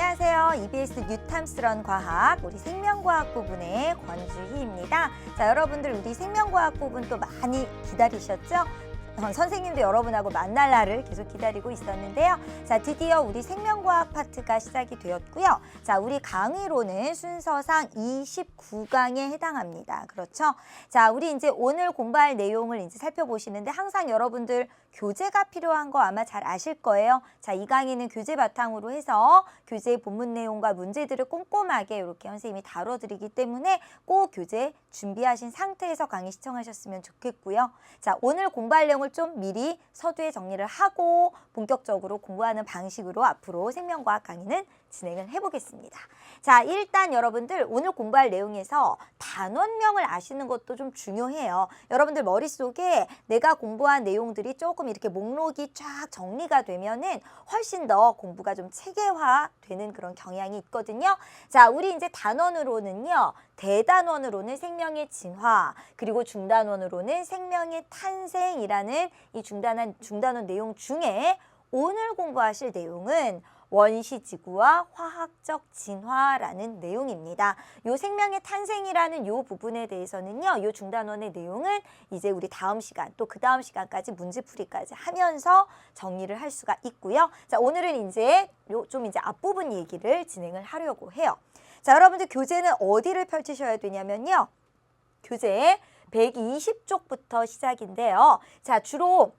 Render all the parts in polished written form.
안녕하세요. EBS 뉴탐스런 과학 우리 생명과학 부분의 권주희입니다. 자, 여러분들 우리 생명과학 부분 또 많이 기다리셨죠? 선생님도 여러분하고 만날 날을 계속 기다리고 있었는데요. 자, 드디어 우리 생명과학 파트가 시작이 되었고요. 자, 우리 강의로는 순서상 29강에 해당합니다. 그렇죠? 자, 우리 이제 오늘 공부할 내용을 이제 살펴보시는데 항상 여러분들 교재가 필요한 거 아마 잘 아실 거예요. 자, 이 강의는 교재 바탕으로 해서 교재의 본문 내용과 문제들을 꼼꼼하게 이렇게 선생님이 다뤄드리기 때문에 꼭 교재 준비하신 상태에서 강의 시청하셨으면 좋겠고요. 자, 오늘 공부할 내용을 좀 미리 서두에 정리를 하고 본격적으로 공부하는 방식으로 앞으로 생명과학 강의는 진행을 해보겠습니다. 자, 일단 여러분들 오늘 공부할 내용에서 단원명을 아시는 것도 좀 중요해요. 여러분들 머릿속에 내가 공부한 내용들이 조금 이렇게 목록이 쫙 정리가 되면은 훨씬 더 공부가 좀 체계화되는 그런 경향이 있거든요. 자, 우리 이제 단원으로는요. 대단원으로는 생명의 진화, 그리고 중단원으로는 생명의 탄생이라는 이 중단원 내용 중에 오늘 공부하실 내용은 원시지구와 화학적 진화라는 내용입니다. 요 생명의 탄생이라는 요 부분에 대해서는요, 요 중단원의 내용은 이제 우리 다음 시간 또 그 다음 시간까지 문제풀이까지 하면서 정리를 할 수가 있고요. 자, 오늘은 이제 좀 이제 앞부분 얘기를 진행을 하려고 해요. 자, 여러분들 교재는 어디를 펼치셔야 되냐면요. 교재 120쪽부터 시작인데요. 자, 주로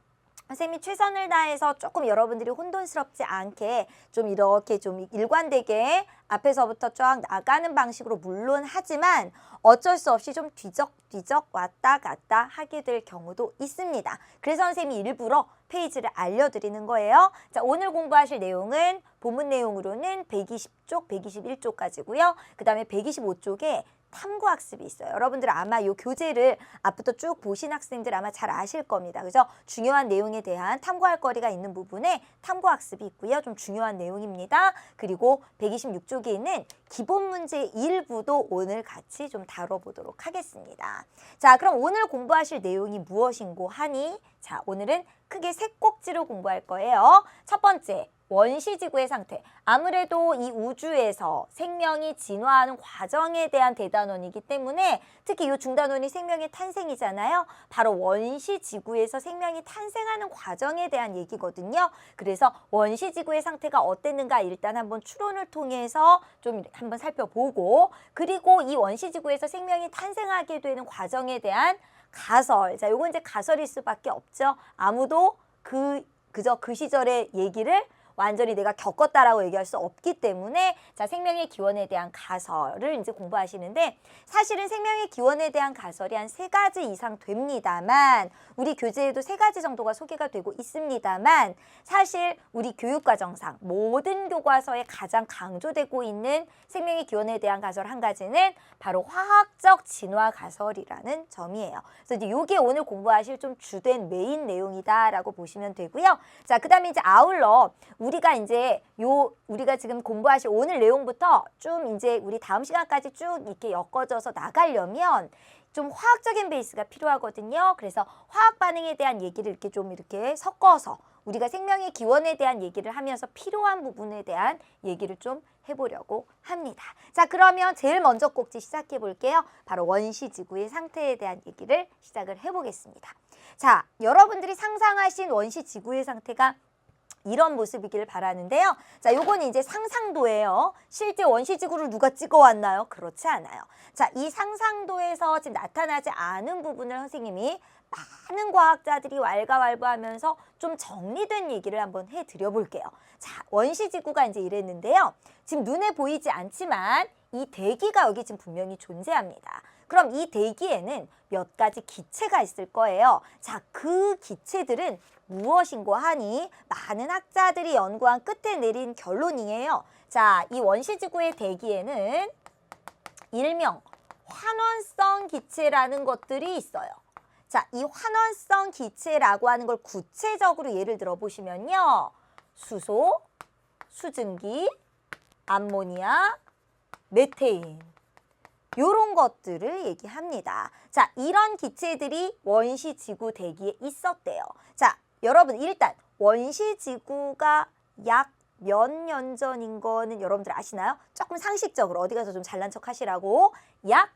선생님이 최선을 다해서 조금 여러분들이 혼돈스럽지 않게 좀 이렇게 좀 일관되게 앞에서부터 쫙 나가는 방식으로 물론 하지만 어쩔 수 없이 좀 뒤적뒤적 왔다 갔다 하게 될 경우도 있습니다. 그래서 선생님이 일부러 페이지를 알려드리는 거예요. 자, 오늘 공부하실 내용은 본문 내용으로는 120쪽, 121쪽까지고요. 그 다음에 125쪽에 탐구학습이 있어요. 여러분들 아마 이 교재를 앞부터 쭉 보신 학생들 아마 잘 아실 겁니다. 그죠? 중요한 내용에 대한 탐구할 거리가 있는 부분에 탐구학습이 있고요. 좀 중요한 내용입니다. 그리고 126쪽에 있는 기본 문제 일부도 오늘 같이 좀 다뤄보도록 하겠습니다. 자, 그럼 오늘 공부하실 내용이 무엇인고 하니? 자, 오늘은 크게 세 꼭지로 공부할 거예요. 첫 번째, 원시지구의 상태. 아무래도 이 우주에서 생명이 진화하는 과정에 대한 대단원이기 때문에 특히 이 중단원이 생명의 탄생이잖아요. 바로 원시지구에서 생명이 탄생하는 과정에 대한 얘기거든요. 그래서 원시지구의 상태가 어땠는가 일단 한번 추론을 통해서 좀 한번 살펴보고, 그리고 이 원시지구에서 생명이 탄생하게 되는 과정에 대한 가설. 자, 요건 이제 가설일 수밖에 없죠. 아무도 그저 그 시절의 얘기를 완전히 내가 겪었다라고 얘기할 수 없기 때문에 자, 생명의 기원에 대한 가설을 이제 공부하시는데 사실은 생명의 기원에 대한 가설이 한 3가지 이상 됩니다만 우리 교재에도 3가지 정도가 소개가 되고 있습니다만 사실 우리 교육과정상 모든 교과서에 가장 강조되고 있는 생명의 기원에 대한 가설 한 가지는 바로 화학적 진화 가설이라는 점이에요. 그래서 이제 이게 오늘 공부하실 좀 주된 메인 내용이다라고 보시면 되고요. 자, 그다음에 이제 아울러 우리가 지금 공부하실 오늘 내용부터 좀 이제 우리 다음 시간까지 쭉 이렇게 엮어져서 나가려면 좀 화학적인 베이스가 필요하거든요. 그래서 화학 반응에 대한 얘기를 이렇게 섞어서 우리가 생명의 기원에 대한 얘기를 하면서 필요한 부분에 대한 얘기를 좀 해보려고 합니다. 자, 그러면 제일 먼저 꼭지 시작해 볼게요. 바로 원시지구의 상태에 대한 얘기를 시작을 해보겠습니다. 자, 여러분들이 상상하신 원시지구의 상태가 이런 모습이길 바라는데요. 자, 요건 이제 상상도예요. 실제 원시지구를 누가 찍어왔나요? 그렇지 않아요. 자, 이 상상도에서 지금 나타나지 않은 부분을 선생님이 많은 과학자들이 왈가왈부하면서 좀 정리된 얘기를 한번 해드려 볼게요. 자, 원시지구가 이제 이랬는데요. 지금 눈에 보이지 않지만 이 대기가 여기 지금 분명히 존재합니다. 그럼 이 대기에는 몇 가지 기체가 있을 거예요. 자, 그 기체들은 무엇인고 하니 많은 학자들이 연구한 끝에 내린 결론이에요. 자, 이 원시지구의 대기에는 일명 환원성 기체라는 것들이 있어요. 자, 이 환원성 기체라고 하는 걸 구체적으로 예를 들어 보시면요. 수소, 수증기, 암모니아, 메테인 요런 것들을 얘기합니다. 자, 이런 기체들이 원시지구 대기에 있었대요. 자, 여러분 일단 원시지구가 약 몇 년 전인 거는 여러분들 아시나요? 조금 상식적으로 어디 가서 좀 잘난 척 하시라고 약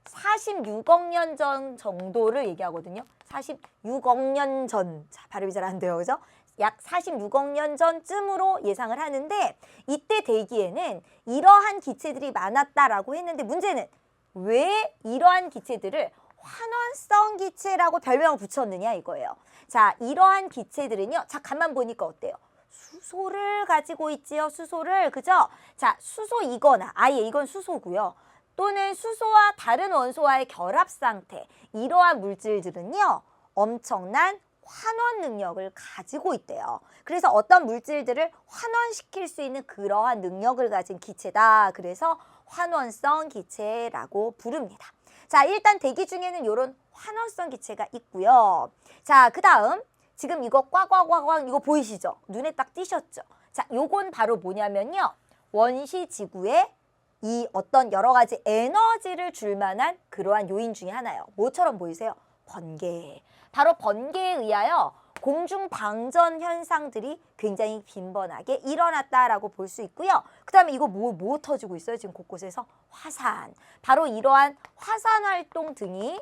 46억 년 전 정도를 얘기하거든요. 46억 년 전. 자, 발음이 잘 안 돼요. 그죠? 약 46억 년 전쯤으로 예상을 하는데 이때 대기에는 이러한 기체들이 많았다라고 했는데 문제는 왜 이러한 기체들을 환원성 기체라고 별명을 붙였느냐 이거예요. 자, 이러한 기체들은요. 자, 가만 보니까 어때요? 수소를 가지고 있지요. 수소를. 그죠? 자, 수소이거나 아예 이건 수소고요. 또는 수소와 다른 원소와의 결합 상태. 이러한 물질들은요. 엄청난 환원 능력을 가지고 있대요. 그래서 어떤 물질들을 환원시킬 수 있는 그러한 능력을 가진 기체다. 그래서 환원성 기체라고 부릅니다. 자, 일단 대기 중에는 이런 환원성 기체가 있고요. 자, 그 다음 지금 이거 꽉꽉꽉꽉 이거 보이시죠? 눈에 딱 띄셨죠? 자, 요건 바로 뭐냐면요. 원시 지구에 이 어떤 여러 가지 에너지를 줄 만한 그러한 요인 중에 하나예요. 뭐처럼 보이세요? 번개. 바로 번개에 의하여 공중 방전 현상들이 굉장히 빈번하게 일어났다라고 볼 수 있고요. 그 다음에 이거 뭐 터지고 있어요? 지금 곳곳에서 화산. 바로 이러한 화산 활동 등이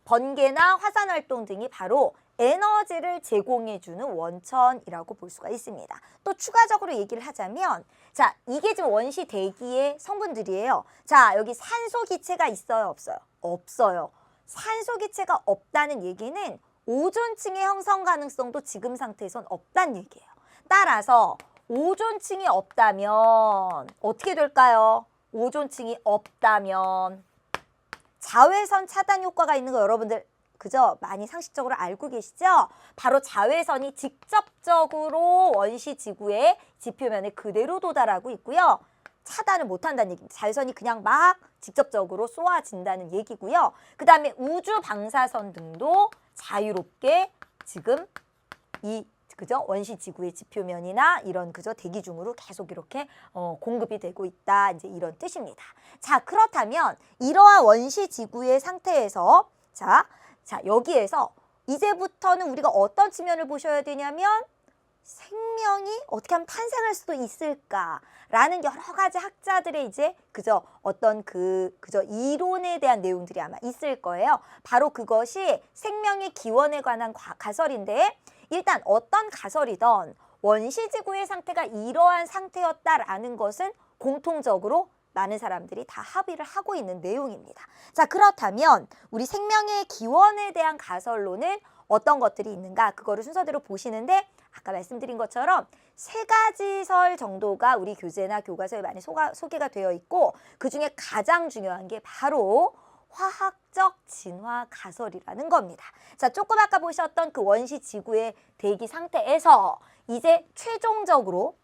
번개나 화산 활동 등이 바로 에너지를 제공해주는 원천이라고 볼 수가 있습니다. 또 추가적으로 얘기를 하자면 자, 이게 지금 원시 대기의 성분들이에요. 자, 여기 산소 기체가 있어요? 없어요? 없어요. 산소 기체가 없다는 얘기는 오존층의 형성 가능성도 지금 상태에선 없다는 얘기예요. 따라서 오존층이 없다면 어떻게 될까요? 오존층이 없다면 자외선 차단 효과가 있는 거 여러분들 그죠? 많이 상식적으로 알고 계시죠? 바로 자외선이 직접적으로 원시 지구의 지표면에 그대로 도달하고 있고요. 차단을 못한다는 얘기입니다. 자외선이 그냥 막 직접적으로 쏘아진다는 얘기고요. 그 다음에 우주 방사선 등도 자유롭게 지금 이 그죠? 원시 지구의 지표면이나 이런 그죠? 대기 중으로 계속 이렇게 공급이 되고 있다. 이제 이런 뜻입니다. 자, 그렇다면 이러한 원시 지구의 상태에서 자, 여기에서 이제부터는 우리가 어떤 측면을 보셔야 되냐면 생명이 어떻게 하면 탄생할 수도 있을까라는 여러 가지 학자들의 이제 그저 어떤 그저 이론에 대한 내용들이 아마 있을 거예요. 바로 그것이 생명의 기원에 관한 가설인데 일단 어떤 가설이든 원시 지구의 상태가 이러한 상태였다라는 것은 공통적으로 많은 사람들이 다 합의를 하고 있는 내용입니다. 자, 그렇다면 우리 생명의 기원에 대한 가설로는 어떤 것들이 있는가 그거를 순서대로 보시는데 아까 말씀드린 것처럼 3가지 설 정도가 우리 교재나 교과서에 많이 소개가 되어 있고 그중에 가장 중요한 게 바로 화학적 진화 가설이라는 겁니다. 자, 조금 아까 보셨던 그 원시 지구의 대기 상태에서 이제 최종적으로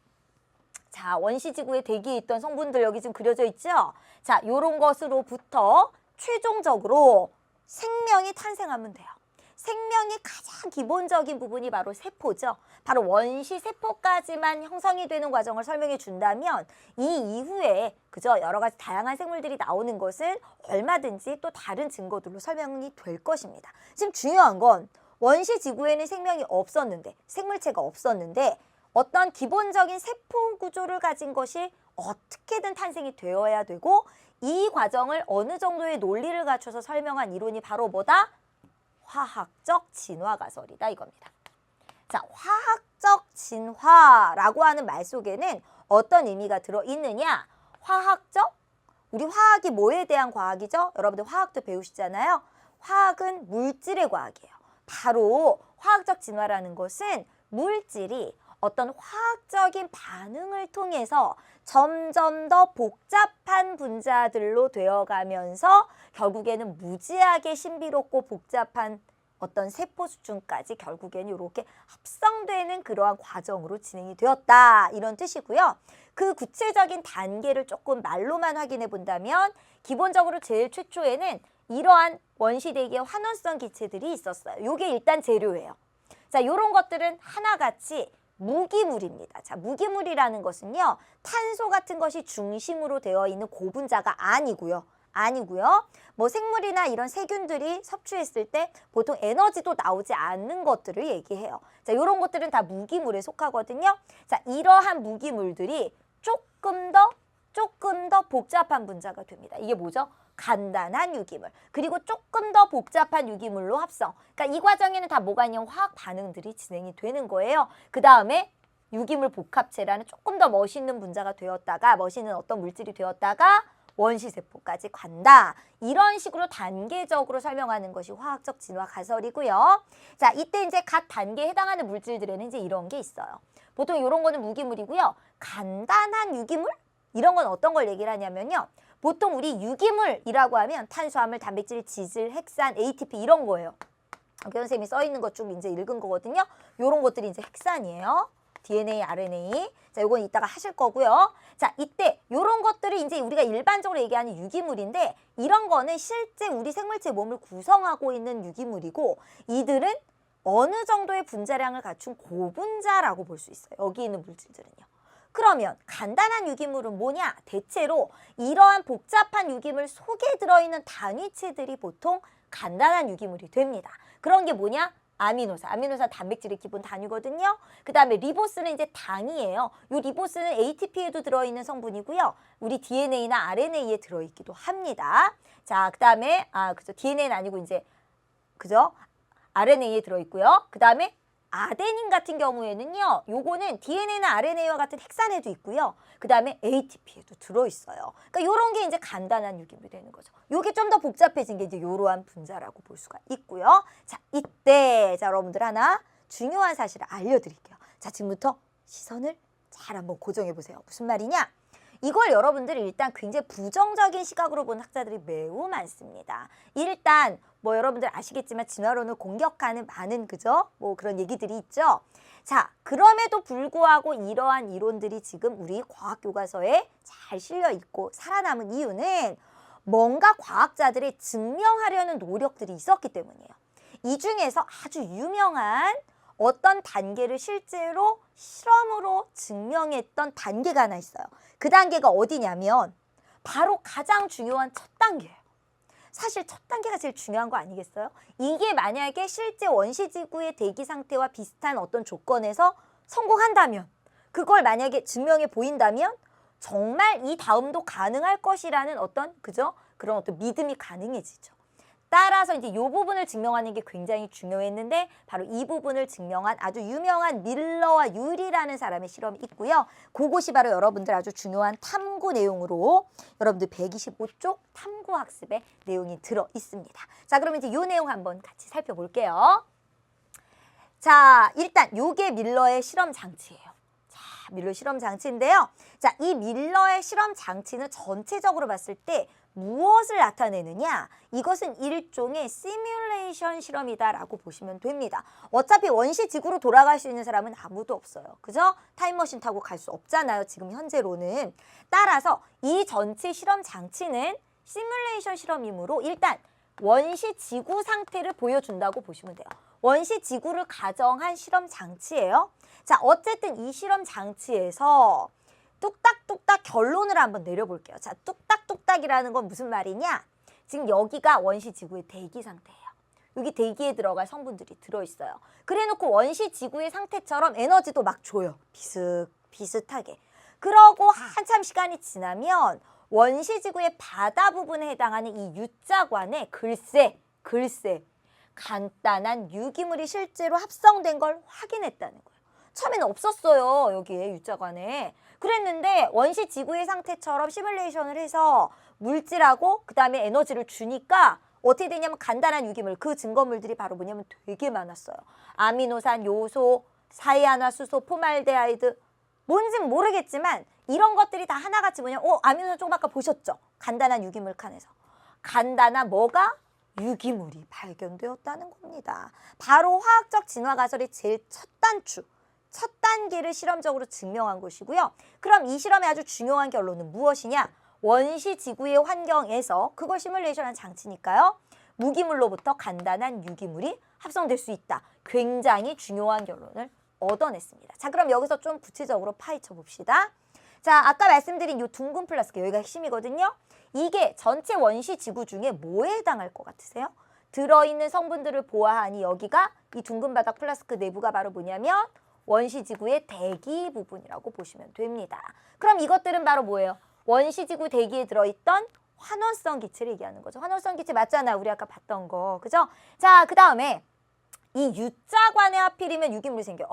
자, 원시 지구의 대기에 있던 성분들 여기 지금 그려져 있죠? 자, 요런 것으로부터 최종적으로 생명이 탄생하면 돼요. 생명의 가장 기본적인 부분이 바로 세포죠. 바로 원시 세포까지만 형성이 되는 과정을 설명해 준다면 이 이후에 그저 여러 가지 다양한 생물들이 나오는 것은 얼마든지 또 다른 증거들로 설명이 될 것입니다. 지금 중요한 건 원시 지구에는 생명이 없었는데 생물체가 없었는데 어떤 기본적인 세포 구조를 가진 것이 어떻게든 탄생이 되어야 되고 이 과정을 어느 정도의 논리를 갖춰서 설명한 이론이 바로 뭐다? 화학적 진화 가설이다 이겁니다. 자, 화학적 진화라고 하는 말 속에는 어떤 의미가 들어있느냐? 화학적? 우리 화학이 뭐에 대한 과학이죠? 여러분들 화학도 배우시잖아요. 화학은 물질의 과학이에요. 바로 화학적 진화라는 것은 물질이 어떤 화학적인 반응을 통해서 점점 더 복잡한 분자들로 되어가면서 결국에는 무지하게 신비롭고 복잡한 어떤 세포 수준까지 결국에는 이렇게 합성되는 그러한 과정으로 진행이 되었다. 이런 뜻이고요. 그 구체적인 단계를 조금 말로만 확인해 본다면 기본적으로 제일 최초에는 이러한 원시대기의 환원성 기체들이 있었어요. 이게 일단 재료예요. 자, 이런 것들은 하나같이 무기물입니다. 자, 무기물이라는 것은요. 탄소 같은 것이 중심으로 되어 있는 고분자가 아니고요. 아니고요. 뭐 생물이나 이런 세균들이 섭취했을 때 보통 에너지도 나오지 않는 것들을 얘기해요. 자, 이런 것들은 다 무기물에 속하거든요. 자, 이러한 무기물들이 조금 더 복잡한 분자가 됩니다. 이게 뭐죠? 간단한 유기물. 그리고 조금 더 복잡한 유기물로 합성. 그러니까 이 과정에는 다 뭐가 있냐면 화학 반응들이 진행이 되는 거예요. 그 다음에 유기물 복합체라는 조금 더 멋있는 분자가 되었다가 멋있는 어떤 물질이 되었다가 원시세포까지 간다. 이런 식으로 단계적으로 설명하는 것이 화학적 진화 가설이고요. 자, 이때 이제 각 단계에 해당하는 물질들에는 이제 이런 게 있어요. 보통 이런 거는 무기물이고요. 간단한 유기물? 이런 건 어떤 걸 얘기를 하냐면요. 보통 우리 유기물이라고 하면 탄수화물, 단백질, 지질, 핵산, ATP 이런 거예요. 여기 선생님이 써 있는 것 쭉 이제 읽은 거거든요. 이런 것들이 이제 핵산이에요. DNA, RNA. 자, 요건 이따가 하실 거고요. 자, 이때 요런 것들이 이제 우리가 일반적으로 얘기하는 유기물인데 이런 거는 실제 우리 생물체 몸을 구성하고 있는 유기물이고 이들은 어느 정도의 분자량을 갖춘 고분자라고 볼 수 있어요. 여기 있는 물질들은요. 그러면 간단한 유기물은 뭐냐? 대체로 이러한 복잡한 유기물 속에 들어있는 단위체들이 보통 간단한 유기물이 됩니다. 그런 게 뭐냐? 아미노산. 아미노산 단백질의 기본 단위거든요. 그 다음에 리보스는 이제 당이에요. 이 리보스는 ATP에도 들어있는 성분이고요. 우리 DNA나 RNA에 들어있기도 합니다. 자, 그 다음에 그죠? DNA는 아니고 이제 그죠? RNA에 들어있고요. 그 다음에 아데닌 같은 경우에는요. 요거는 DNA나 RNA와 같은 핵산에도 있고요. 그 다음에 ATP에도 들어있어요. 그러니까 요런 게 이제 간단한 유기물이 되는 거죠. 요게 좀 더 복잡해진 게 이제 요러한 분자라고 볼 수가 있고요. 자, 이때 자, 여러분들 하나 중요한 사실을 알려드릴게요. 자, 지금부터 시선을 잘 한번 고정해 보세요. 무슨 말이냐? 이걸 여러분들이 일단 굉장히 부정적인 시각으로 보는 학자들이 매우 많습니다. 일단 뭐 여러분들 아시겠지만 진화론을 공격하는 많은 그죠? 뭐 그런 얘기들이 있죠. 자, 그럼에도 불구하고 이러한 이론들이 지금 우리 과학 교과서에 잘 실려 있고 살아남은 이유는 뭔가 과학자들이 증명하려는 노력들이 있었기 때문이에요. 이 중에서 아주 유명한 어떤 단계를 실제로 실험으로 증명했던 단계가 하나 있어요. 그 단계가 어디냐면 바로 가장 중요한 첫 단계예요. 사실 첫 단계가 제일 중요한 거 아니겠어요? 이게 만약에 실제 원시지구의 대기 상태와 비슷한 어떤 조건에서 성공한다면 그걸 만약에 증명해 보인다면 정말 이 다음도 가능할 것이라는 어떤 그죠? 그런 어떤 믿음이 가능해지죠. 따라서 이제 이 부분을 증명하는 게 굉장히 중요했는데 바로 이 부분을 증명한 아주 유명한 밀러와 유리라는 사람의 실험이 있고요. 그것이 바로 여러분들 아주 중요한 탐구 내용으로 여러분들 125쪽 탐구학습의 내용이 들어 있습니다. 자, 그럼 이제 이 내용 한번 같이 살펴볼게요. 자, 일단 요게 밀러의 실험 장치예요. 자, 밀러 실험 장치인데요. 자, 이 밀러의 실험 장치는 전체적으로 봤을 때 무엇을 나타내느냐? 이것은 일종의 시뮬레이션 실험이다라고 보시면 됩니다. 어차피 원시 지구로 돌아갈 수 있는 사람은 아무도 없어요. 그죠? 타임머신 타고 갈 수 없잖아요. 지금 현재로는. 따라서 이 전체 실험 장치는 시뮬레이션 실험이므로 일단 원시 지구 상태를 보여준다고 보시면 돼요. 원시 지구를 가정한 실험 장치예요. 자, 어쨌든 이 실험 장치에서 뚝딱뚝딱 결론을 한번 내려볼게요. 자, 뚝딱뚝딱이라는 건 무슨 말이냐? 지금 여기가 원시 지구의 대기 상태예요. 여기 대기에 들어갈 성분들이 들어있어요. 그래놓고 원시 지구의 상태처럼 에너지도 막 줘요. 비슷하게. 그러고 한참 시간이 지나면 원시 지구의 바다 부분에 해당하는 이 U자관에 글쎄 간단한 유기물이 실제로 합성된 걸 확인했다는 거예요. 처음에는 없었어요. 여기에 U자관에. 그랬는데 원시 지구의 상태처럼 시뮬레이션을 해서 물질하고 그 다음에 에너지를 주니까 어떻게 되냐면 간단한 유기물, 그 증거물들이 바로 뭐냐면 되게 많았어요. 아미노산, 요소, 사이아나수소, 포말데하이드, 뭔진 모르겠지만 이런 것들이 다 하나같이 뭐냐면 아미노산 조금 아까 보셨죠? 간단한 유기물 칸에서. 간단한 뭐가? 유기물이 발견되었다는 겁니다. 바로 화학적 진화 가설의 제일 첫 단추. 첫 단계를 실험적으로 증명한 것이고요. 그럼 이 실험의 아주 중요한 결론은 무엇이냐? 원시 지구의 환경에서 그걸 시뮬레이션한 장치니까요. 무기물로부터 간단한 유기물이 합성될 수 있다. 굉장히 중요한 결론을 얻어냈습니다. 자, 그럼 여기서 좀 구체적으로 파헤쳐 봅시다. 자, 아까 말씀드린 이 둥근 플라스크, 여기가 핵심이거든요. 이게 전체 원시 지구 중에 뭐에 해당할 것 같으세요? 들어있는 성분들을 보아하니 여기가 이 둥근 바닥 플라스크 내부가 바로 뭐냐면 원시 지구의 대기 부분이라고 보시면 됩니다. 그럼 이것들은 바로 뭐예요? 원시 지구 대기에 들어있던 환원성 기체를 얘기하는 거죠. 환원성 기체 맞잖아. 우리 아까 봤던 거. 그죠? 자, 그 다음에 이 U자관에 하필이면 유기물이 생겨.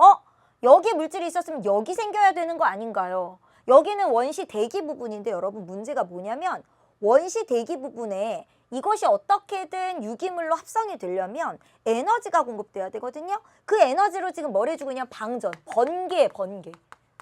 여기 물질이 있었으면 여기 생겨야 되는 거 아닌가요? 여기는 원시 대기 부분인데 여러분 문제가 뭐냐면 원시 대기 부분에 이것이 어떻게든 유기물로 합성이 되려면 에너지가 공급돼야 되거든요. 그 에너지로 지금 뭘 해주고 그냥 방전, 번개.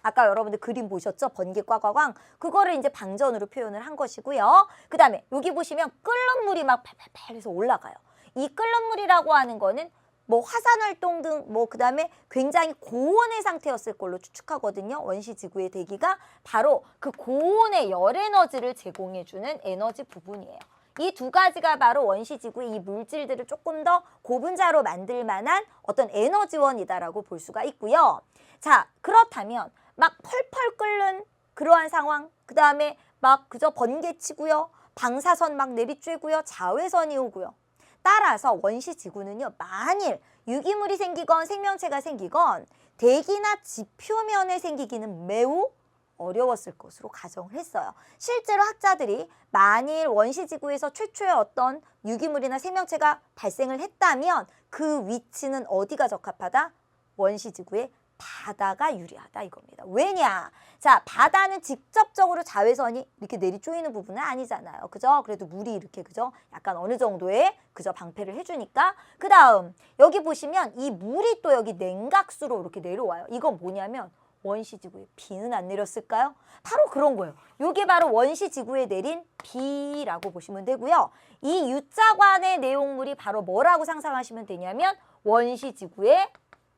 아까 여러분들 그림 보셨죠? 번개 꽝꽝꽝. 그거를 이제 방전으로 표현을 한 것이고요. 그 다음에 여기 보시면 끓는 물이 막 팔팔팔 해서 올라가요. 이 끓는 물이라고 하는 거는 뭐 화산 활동 등 뭐 그다음에 굉장히 고온의 상태였을 걸로 추측하거든요. 원시 지구의 대기가 바로 그 고온의 열 에너지를 제공해주는 에너지 부분이에요. 이 두 가지가 바로 원시 지구의 이 물질들을 조금 더 고분자로 만들 만한 어떤 에너지원이다라고 볼 수가 있고요. 자, 그렇다면 막 펄펄 끓는 그러한 상황, 그다음에 막 그저 번개치고요. 방사선 막 내비쬐고요. 자외선이 오고요. 따라서 원시 지구는요. 만일 유기물이 생기건 생명체가 생기건 대기나 지표면에 생기기는 매우 어려웠을 것으로 가정을 했어요. 실제로 학자들이 만일 원시 지구에서 최초의 어떤 유기물이나 생명체가 발생을 했다면 그 위치는 어디가 적합하다? 원시 지구의 바다가 유리하다 이겁니다. 왜냐? 자, 바다는 직접적으로 자외선이 이렇게 내리쪼이는 부분은 아니잖아요. 그죠? 그래도 물이 이렇게 그죠? 약간 어느 정도의 그저 방패를 해주니까. 그 다음 여기 보시면 이 물이 또 여기 냉각수로 이렇게 내려와요. 이건 뭐냐면 원시 지구에 비는 안 내렸을까요? 바로 그런 거예요. 이게 바로 원시 지구에 내린 비라고 보시면 되고요. 이 U자관의 내용물이 바로 뭐라고 상상하시면 되냐면 원시 지구의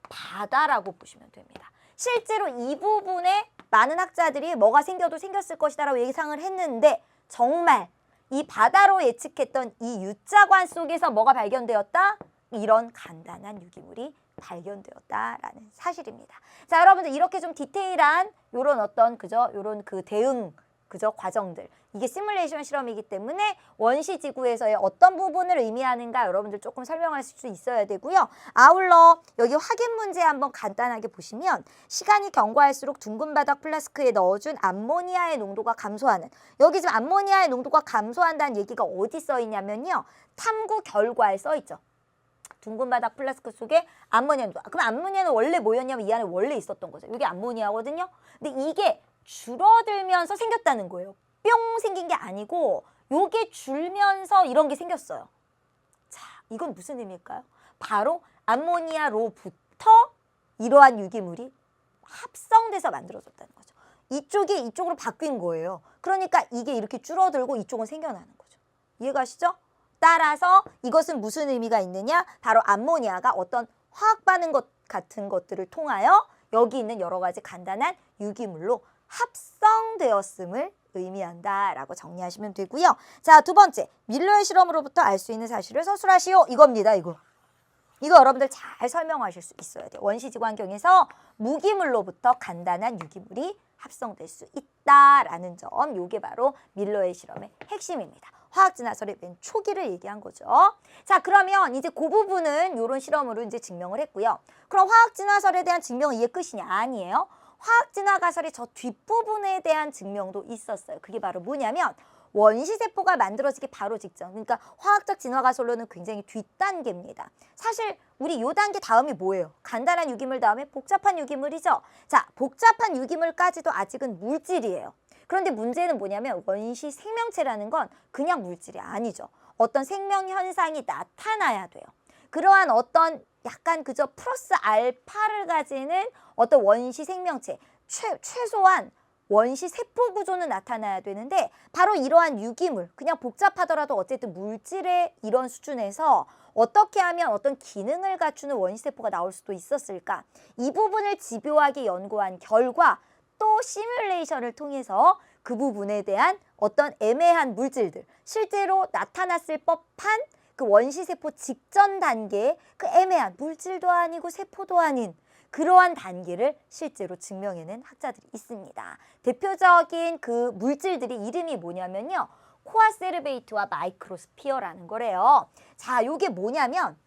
바다라고 보시면 됩니다. 실제로 이 부분에 많은 학자들이 뭐가 생겨도 생겼을 것이다라고 예상을 했는데 정말 이 바다로 예측했던 이 U자관 속에서 뭐가 발견되었다? 이런 간단한 유기물이 발견되었다라는 사실입니다. 자, 여러분들 이렇게 좀 디테일한 요런 어떤 요런 그 대응 과정들, 이게 시뮬레이션 실험이기 때문에 원시 지구에서의 어떤 부분을 의미하는가 여러분들 조금 설명할 수 있어야 되고요. 아울러 여기 확인 문제 한번 간단하게 보시면 시간이 경과할수록 둥근 바닥 플라스크에 넣어준 암모니아의 농도가 감소하는, 여기 지금 암모니아의 농도가 감소한다는 얘기가 어디 써 있냐면요. 탐구 결과에 써 있죠. 둥근 바닥 플라스크 속에 암모니아 농도. 그럼 암모니아는 원래 뭐였냐면 이 안에 원래 있었던 거죠. 이게 암모니아거든요. 근데 이게 줄어들면서 생겼다는 거예요. 뿅 생긴 게 아니고 요게 줄면서 이런 게 생겼어요. 자, 이건 무슨 의미일까요? 바로 암모니아로부터 이러한 유기물이 합성돼서 만들어졌다는 거죠. 이쪽이 이쪽으로 바뀐 거예요. 그러니까 이게 이렇게 줄어들고 이쪽은 생겨나는 거죠. 이해가시죠? 따라서 이것은 무슨 의미가 있느냐? 바로 암모니아가 어떤 화학 반응 같은 것들을 통하여 여기 있는 여러 가지 간단한 유기물로 합성되었음을 의미한다라고 정리하시면 되고요. 자, 두 번째, 밀러의 실험으로부터 알 수 있는 사실을 서술하시오. 이겁니다. 이거 여러분들 잘 설명하실 수 있어야 돼요. 원시지구 환경에서 무기물로부터 간단한 유기물이 합성될 수 있다라는 점, 요게 바로 밀러의 실험의 핵심입니다. 화학진화설의 맨 초기를 얘기한 거죠. 자, 그러면 이제 그 부분은 이런 실험으로 이제 증명을 했고요. 그럼 화학진화설에 대한 증명은 이게 끝이냐? 아니에요. 화학진화가설의 저 뒷부분에 대한 증명도 있었어요. 그게 바로 뭐냐면 원시세포가 만들어지기 바로 직전, 그러니까 화학적 진화가설로는 굉장히 뒷단계입니다. 사실 우리 요 단계 다음이 뭐예요? 간단한 유기물 다음에 복잡한 유기물이죠. 자, 복잡한 유기물까지도 아직은 물질이에요. 그런데 문제는 뭐냐면 원시 생명체라는 건 그냥 물질이 아니죠. 어떤 생명 현상이 나타나야 돼요. 그러한 어떤 약간 그저 플러스 알파를 가지는 어떤 원시 생명체, 최소한 원시 세포 구조는 나타나야 되는데 바로 이러한 유기물, 그냥 복잡하더라도 어쨌든 물질의 이런 수준에서 어떻게 하면 어떤 기능을 갖추는 원시 세포가 나올 수도 있었을까? 이 부분을 집요하게 연구한 결과 또 시뮬레이션을 통해서 그 부분에 대한 어떤 애매한 물질들, 실제로 나타났을 법한 그 원시세포 직전 단계의 그 애매한 물질도 아니고 세포도 아닌 그러한 단계를 실제로 증명해낸 학자들이 있습니다. 대표적인 그 물질들이 이름이 뭐냐면요. 코아세르베이트와 마이크로스피어라는 거래요. 자, 요게 뭐냐면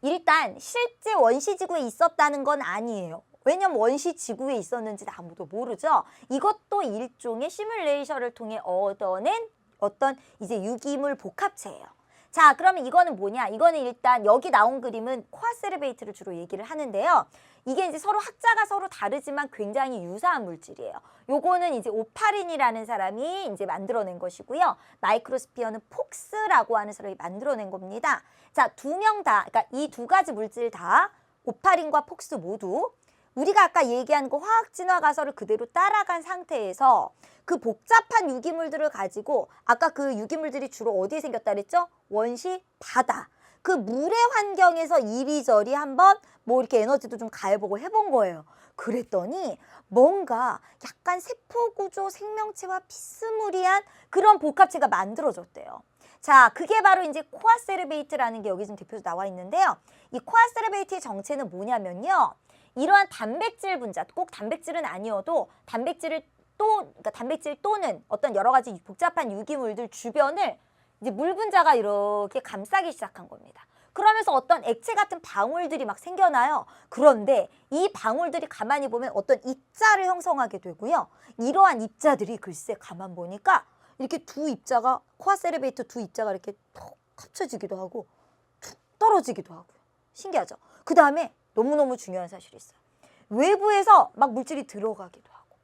일단 실제 원시지구에 있었다는 건 아니에요. 왜냐면 원시지구에 있었는지 아무도 모르죠. 이것도 일종의 시뮬레이션을 통해 얻어낸 어떤 이제 유기물 복합체예요. 자, 그러면 이거는 뭐냐? 이거는 일단 여기 나온 그림은 코아세르베이트를 주로 얘기를 하는데요. 이게 이제 서로 학자가 서로 다르지만 굉장히 유사한 물질이에요. 요거는 이제 오파린이라는 사람이 이제 만들어낸 것이고요. 마이크로스피어는 폭스라고 하는 사람이 만들어낸 겁니다. 자, 두 명 다, 그러니까 이 두 가지 물질 다 오파린과 폭스 모두 우리가 아까 얘기한 그 화학 진화 가설을 그대로 따라간 상태에서 그 복잡한 유기물들을 가지고 아까 그 유기물들이 주로 어디에 생겼다 그랬죠? 원시 바다. 그 물의 환경에서 이리저리 한번 뭐 이렇게 에너지도 좀 가해보고 해본 거예요. 그랬더니 뭔가 약간 세포구조 생명체와 비스무리한 그런 복합체가 만들어졌대요. 자, 그게 바로 이제 코아세르베이트라는 게 여기 지금 대표로 나와 있는데요. 이 코아세르베이트의 정체는 뭐냐면요. 이러한 단백질 분자, 꼭 단백질은 아니어도 그러니까 단백질 또는 어떤 여러 가지 복잡한 유기물들 주변을 이제 물 분자가 이렇게 감싸기 시작한 겁니다. 그러면서 어떤 액체 같은 방울들이 막 생겨나요. 그런데 이 방울들이 가만히 보면 어떤 입자를 형성하게 되고요. 이러한 입자들이 글쎄 가만 보니까 이렇게 두 입자가 코아세르베이트 두 입자가 이렇게 톡 합쳐지기도 하고 툭 떨어지기도 하고요. 신기하죠? 그 다음에 너무너무 중요한 사실이 있어요. 외부에서 막 물질이 들어가기도 하고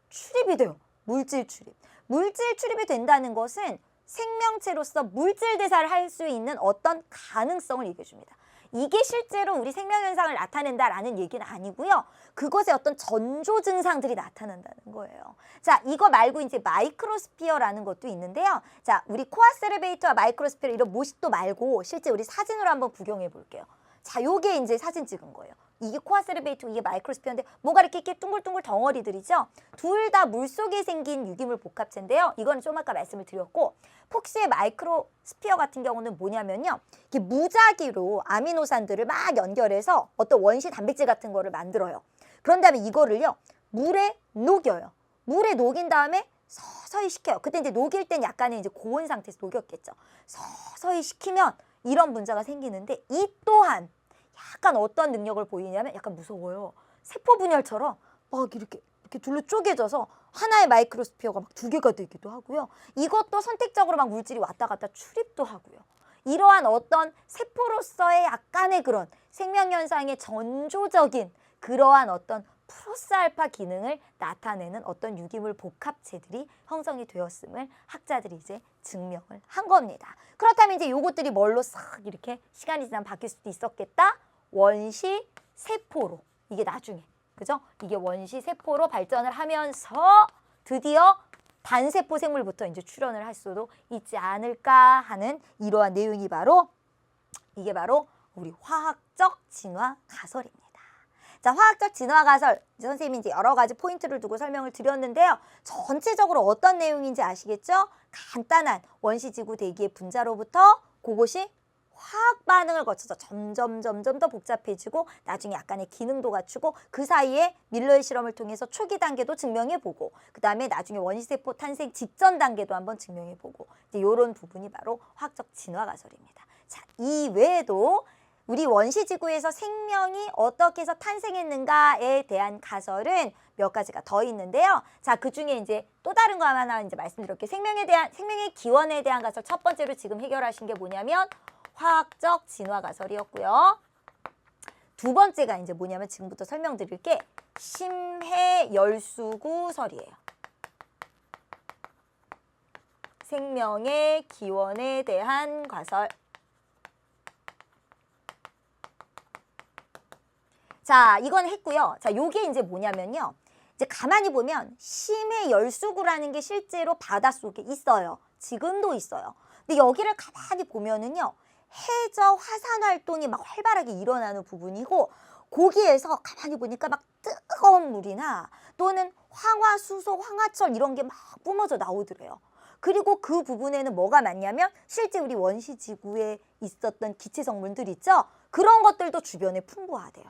출입이 돼요. 물질 출입. 물질 출입이 된다는 것은 생명체로서 물질 대사를 할 수 있는 어떤 가능성을 얘기해줍니다. 이게 실제로 우리 생명현상을 나타낸다라는 얘기는 아니고요. 그것의 어떤 전조 증상들이 나타난다는 거예요. 자, 이거 말고 이제 마이크로스피어라는 것도 있는데요. 자, 우리 코아세르베이트와 마이크로스피어 이런 모식도 말고 실제 우리 사진으로 한번 구경해 볼게요. 자, 요게 이제 사진 찍은 거예요. 이게 코아세르베이트, 이게 마이크로스피어인데 뭔가 이렇게 둥글둥글 덩어리들이죠. 둘 다 물속에 생긴 유기물 복합체인데요. 이건 좀 아까 말씀을 드렸고 폭스의 마이크로스피어 같은 경우는 뭐냐면요. 이렇게 무작위로 아미노산들을 막 연결해서 어떤 원시 단백질 같은 거를 만들어요. 그런 다음에 이거를요. 물에 녹여요. 물에 녹인 다음에 서서히 식혀요. 그때 이제 녹일 땐 약간의 이제 고온 상태에서 녹였겠죠. 서서히 식히면 이런 분자가 생기는데 이 또한 약간 어떤 능력을 보이냐면 약간 무서워요. 세포 분열처럼 막 이렇게 둘로 쪼개져서 하나의 마이크로스피어가 막 두 개가 되기도 하고요. 이것도 선택적으로 막 물질이 왔다 갔다 출입도 하고요. 이러한 어떤 세포로서의 약간의 그런 생명현상의 전조적인 그러한 어떤 플러스 알파 기능을 나타내는 어떤 유기물 복합체들이 형성이 되었음을 학자들이 이제 증명을 한 겁니다. 그렇다면 이제 요것들이 뭘로 싹 이렇게 시간이 지나면 바뀔 수도 있었겠다? 원시 세포로. 이게 나중에. 그죠? 이게 원시 세포로 발전을 하면서 드디어 단세포 생물부터 이제 출현을 할 수도 있지 않을까 하는 이러한 내용이 바로 이게 바로 우리 화학적 진화 가설입니다. 자, 화학적 진화 가설. 선생님이 이제 여러 가지 포인트를 두고 설명을 드렸는데요. 전체적으로 어떤 내용인지 아시겠죠? 간단한 원시지구 대기의 분자로부터 그것이 화학 반응을 거쳐서 점점 더 복잡해지고 나중에 약간의 기능도 갖추고 그 사이에 밀러의 실험을 통해서 초기 단계도 증명해보고 그 다음에 나중에 원시세포 탄생 직전 단계도 한번 증명해보고 이제 이런 부분이 바로 화학적 진화 가설입니다. 자, 이 외에도 우리 원시지구에서 생명이 어떻게 해서 탄생했는가에 대한 가설은 몇 가지가 더 있는데요. 자, 그 중에 이제 또 다른 거 하나 이제 말씀드릴게요. 생명의 기원에 대한 가설 첫 번째로 지금 해결하신 게 뭐냐면 화학적 진화 가설이었고요. 두 번째가 이제 뭐냐면 지금부터 설명드릴 게 심해열수구설이에요. 생명의 기원에 대한 가설. 자, 이건 했고요. 자, 요게 이제 뭐냐면요. 이제 가만히 보면 심해열수구라는 게 실제로 바닷속에 있어요. 지금도 있어요. 근데 여기를 가만히 보면은요. 해저 화산 활동이 막 활발하게 일어나는 부분이고 거기에서 가만히 보니까 막 뜨거운 물이나 또는 황화수소, 황화철 이런 게 막 뿜어져 나오더래요. 그리고 그 부분에는 뭐가 많냐면 실제 우리 원시지구에 있었던 기체 성분들 있죠? 그런 것들도 주변에 풍부하대요.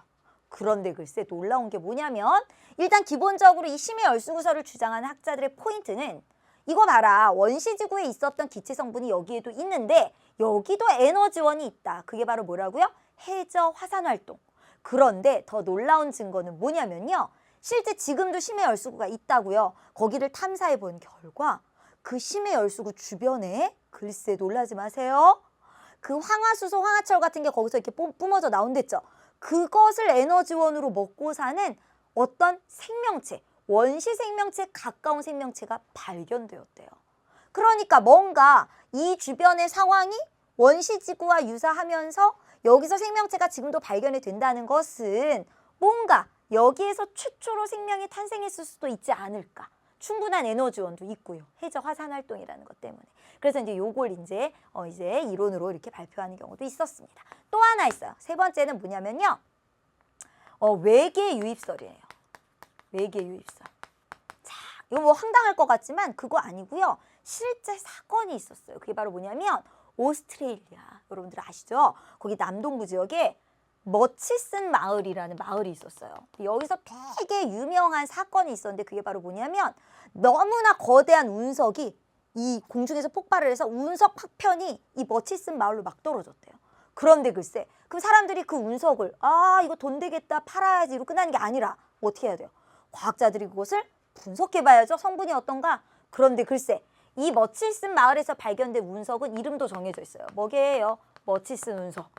그런데 글쎄 놀라운 게 뭐냐면 일단 기본적으로 이 심해 열수구설을 주장하는 학자들의 포인트는 이거 봐라. 원시지구에 있었던 기체 성분이 여기에도 있는데 여기도 에너지원이 있다. 그게 바로 뭐라고요? 해저 화산 활동. 그런데 더 놀라운 증거는 뭐냐면요. 실제 지금도 심해 열수구가 있다고요. 거기를 탐사해 본 결과 그 심해 열수구 주변에 글쎄 놀라지 마세요. 그 황화수소, 황화철 같은 게 거기서 이렇게 뿜어져 나온댔죠. 그것을 에너지원으로 먹고 사는 어떤 생명체, 원시 생명체에 가까운 생명체가 발견되었대요. 그러니까 뭔가 이 주변의 상황이 원시지구와 유사하면서 여기서 생명체가 지금도 발견이 된다는 것은 뭔가 여기에서 최초로 생명이 탄생했을 수도 있지 않을까. 충분한 에너지원도 있고요. 해저 화산 활동이라는 것 때문에. 그래서 이제 요걸 이제 이론으로 이렇게 발표하는 경우도 있었습니다. 또 하나 있어요. 세 번째는 뭐냐면요. 외계 유입설이에요. 외계 유입설. 자, 이거 뭐 황당할 것 같지만 그거 아니고요. 실제 사건이 있었어요. 그게 바로 뭐냐면 오스트레일리아. 여러분들 아시죠? 거기 남동부 지역에 머치슨 마을이라는 마을이 있었어요. 여기서 되게 유명한 사건이 있었는데 그게 바로 뭐냐면 너무나 거대한 운석이 이 공중에서 폭발을 해서 운석 파편이 이 머치슨 마을로 막 떨어졌대요. 그런데 글쎄 그 사람들이 그 운석을 이거 돈 되겠다 팔아야지로 끝나는 게 아니라 어떻게 해야 돼요? 과학자들이 그것을 분석해봐야죠. 성분이 어떤가? 그런데 글쎄 이 머치슨 마을에서 발견된 운석은 이름도 정해져 있어요. 뭐게요? 머치슨 운석.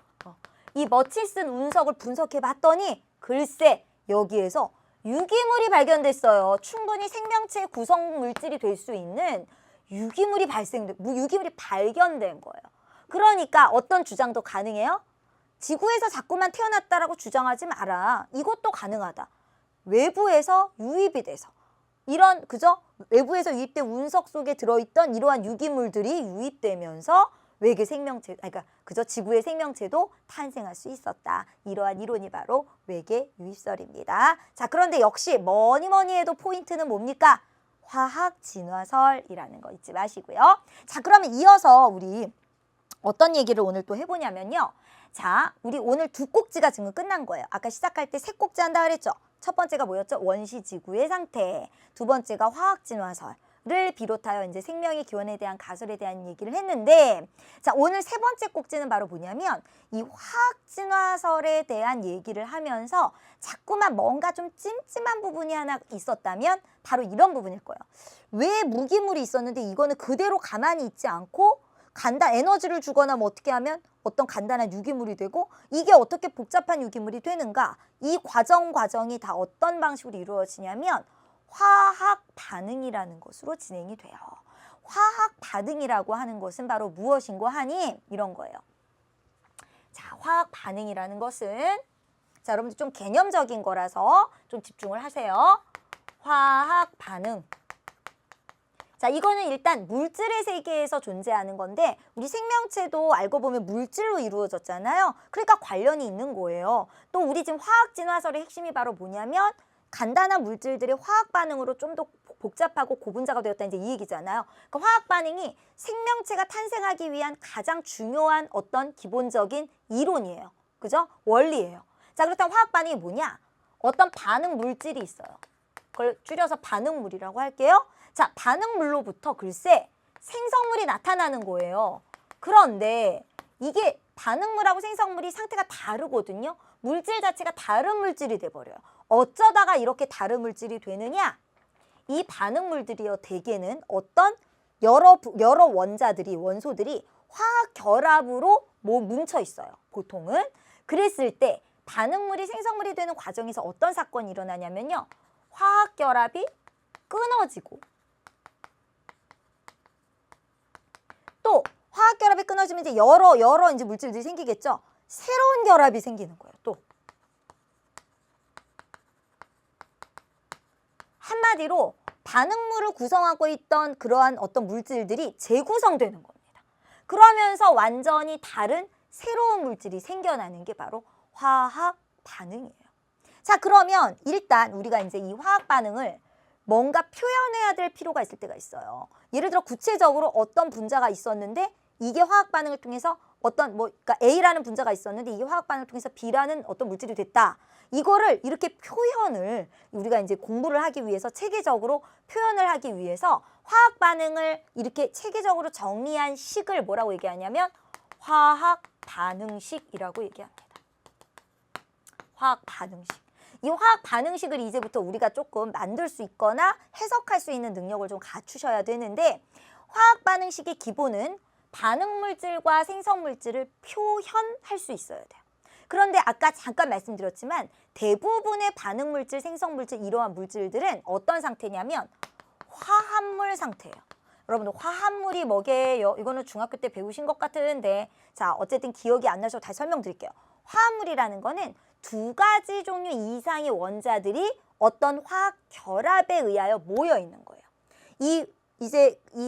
이 머치슨 운석을 분석해봤더니 글쎄 여기에서 유기물이 발견됐어요. 충분히 생명체의 구성 물질이 될 수 있는 유기물이 발견된 거예요. 그러니까 어떤 주장도 가능해요? 지구에서 자꾸만 태어났다라고 주장하지 마라. 이것도 가능하다. 외부에서 유입이 돼서 이런 외부에서 유입된 운석 속에 들어있던 이러한 유기물들이 유입되면서 외계 생명체, 지구의 생명체도 탄생할 수 있었다. 이러한 이론이 바로 외계 유입설입니다. 자, 그런데 역시 뭐니 해도 포인트는 뭡니까? 화학 진화설이라는 거 잊지 마시고요. 자, 그러면 이어서 우리 어떤 얘기를 오늘 또 해보냐면요. 자, 우리 오늘 두 꼭지가 지금 끝난 거예요. 아까 시작할 때 세 꼭지 한다 그랬죠? 첫 번째가 뭐였죠? 원시지구의 상태. 두 번째가 화학 진화설. 를 비롯하여 이제 생명의 기원에 대한 가설에 대한 얘기를 했는데 자 오늘 세 번째 꼭지는 바로 뭐냐면 이 화학 진화설에 대한 얘기를 하면서 자꾸만 뭔가 좀 찜찜한 부분이 하나 있었다면 바로 이런 부분일 거예요. 왜 무기물이 있었는데 이거는 그대로 가만히 있지 않고 에너지를 주거나 뭐 어떻게 하면 어떤 간단한 유기물이 되고 이게 어떻게 복잡한 유기물이 되는가 이 과정이 다 어떤 방식으로 이루어지냐면 화학 반응이라는 것으로 진행이 돼요. 화학 반응이라고 하는 것은 바로 무엇인고 하니 이런 거예요. 자, 화학 반응이라는 것은 자, 여러분들 좀 개념적인 거라서 좀 집중을 하세요. 화학 반응. 자, 이거는 일단 물질의 세계에서 존재하는 건데 우리 생명체도 알고 보면 물질로 이루어졌잖아요. 그러니까 관련이 있는 거예요. 또 우리 지금 화학 진화설의 핵심이 바로 뭐냐면 간단한 물질들의 화학 반응으로 좀 더 복잡하고 고분자가 되었다 이제 이 얘기잖아요. 그 화학 반응이 생명체가 탄생하기 위한 가장 중요한 어떤 기본적인 이론이에요. 그죠? 원리예요. 자, 그렇다면 화학 반응이 뭐냐? 어떤 반응 물질이 있어요. 그걸 줄여서 반응물이라고 할게요. 자, 반응물로부터 글쎄 생성물이 나타나는 거예요. 그런데 이게 반응물하고 생성물이 상태가 다르거든요. 물질 자체가 다른 물질이 돼버려요. 어쩌다가 이렇게 다른 물질이 되느냐? 이 반응물들이요, 대개는 어떤 여러 원소들이 화학 결합으로 뭉쳐 있어요. 보통은. 그랬을 때 반응물이 생성물이 되는 과정에서 어떤 사건이 일어나냐면요. 화학 결합이 끊어지고 또 화학 결합이 끊어지면 이제 여러 이제 물질들이 생기겠죠. 새로운 결합이 생기는 거예요. 또 한마디로 반응물을 구성하고 있던 그러한 어떤 물질들이 재구성되는 겁니다. 그러면서 완전히 다른 새로운 물질이 생겨나는 게 바로 화학 반응이에요. 자, 그러면 일단 우리가 이제 이 화학 반응을 뭔가 표현해야 될 필요가 있을 때가 있어요. 예를 들어 구체적으로 어떤 분자가 있었는데 이게 화학 반응을 통해서 그러니까 A라는 분자가 있었는데 이게 화학 반응을 통해서 B라는 어떤 물질이 됐다. 이거를 이렇게 표현을 우리가 이제 공부를 하기 위해서 체계적으로 표현을 하기 위해서 화학 반응을 이렇게 체계적으로 정리한 식을 뭐라고 얘기하냐면 화학 반응식이라고 얘기합니다. 화학 반응식. 이 화학 반응식을 이제부터 우리가 조금 만들 수 있거나 해석할 수 있는 능력을 좀 갖추셔야 되는데 화학 반응식의 기본은 반응 물질과 생성 물질을 표현할 수 있어야 돼요. 그런데 아까 잠깐 말씀드렸지만 대부분의 반응 물질, 생성 물질 이러한 물질들은 어떤 상태냐면 화합물 상태예요. 여러분들 화합물이 뭐게요? 이거는 중학교 때 배우신 것 같은데 자 어쨌든 기억이 안 나셔서 다시 설명드릴게요. 화합물이라는 거는 두 가지 종류 이상의 원자들이 어떤 화학 결합에 의하여 모여 있는 거예요.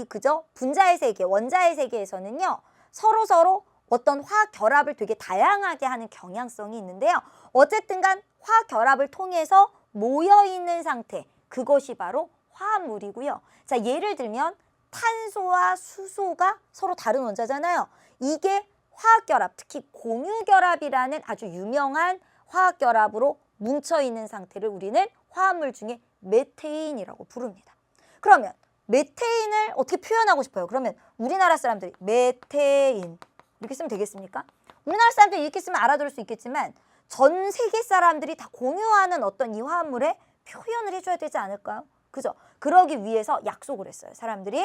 그죠? 분자의 세계, 원자의 세계에서는요. 서로 어떤 화학 결합을 되게 다양하게 하는 경향성이 있는데요. 어쨌든 간 화학 결합을 통해서 모여 있는 상태, 그것이 바로 화합물이고요. 자, 예를 들면 탄소와 수소가 서로 다른 원자잖아요. 이게 화학 결합, 특히 공유 결합이라는 아주 유명한 화학 결합으로 뭉쳐 있는 상태를 우리는 화합물 중에 메테인이라고 부릅니다. 그러면 메테인을 어떻게 표현하고 싶어요? 그러면 우리나라 사람들이 메테인 이렇게 쓰면 되겠습니까? 우리나라 사람들이 이렇게 쓰면 알아들을 수 있겠지만 전 세계 사람들이 다 공유하는 어떤 이 화합물에 표현을 해줘야 되지 않을까요? 그죠? 그러기 위해서 약속을 했어요. 사람들이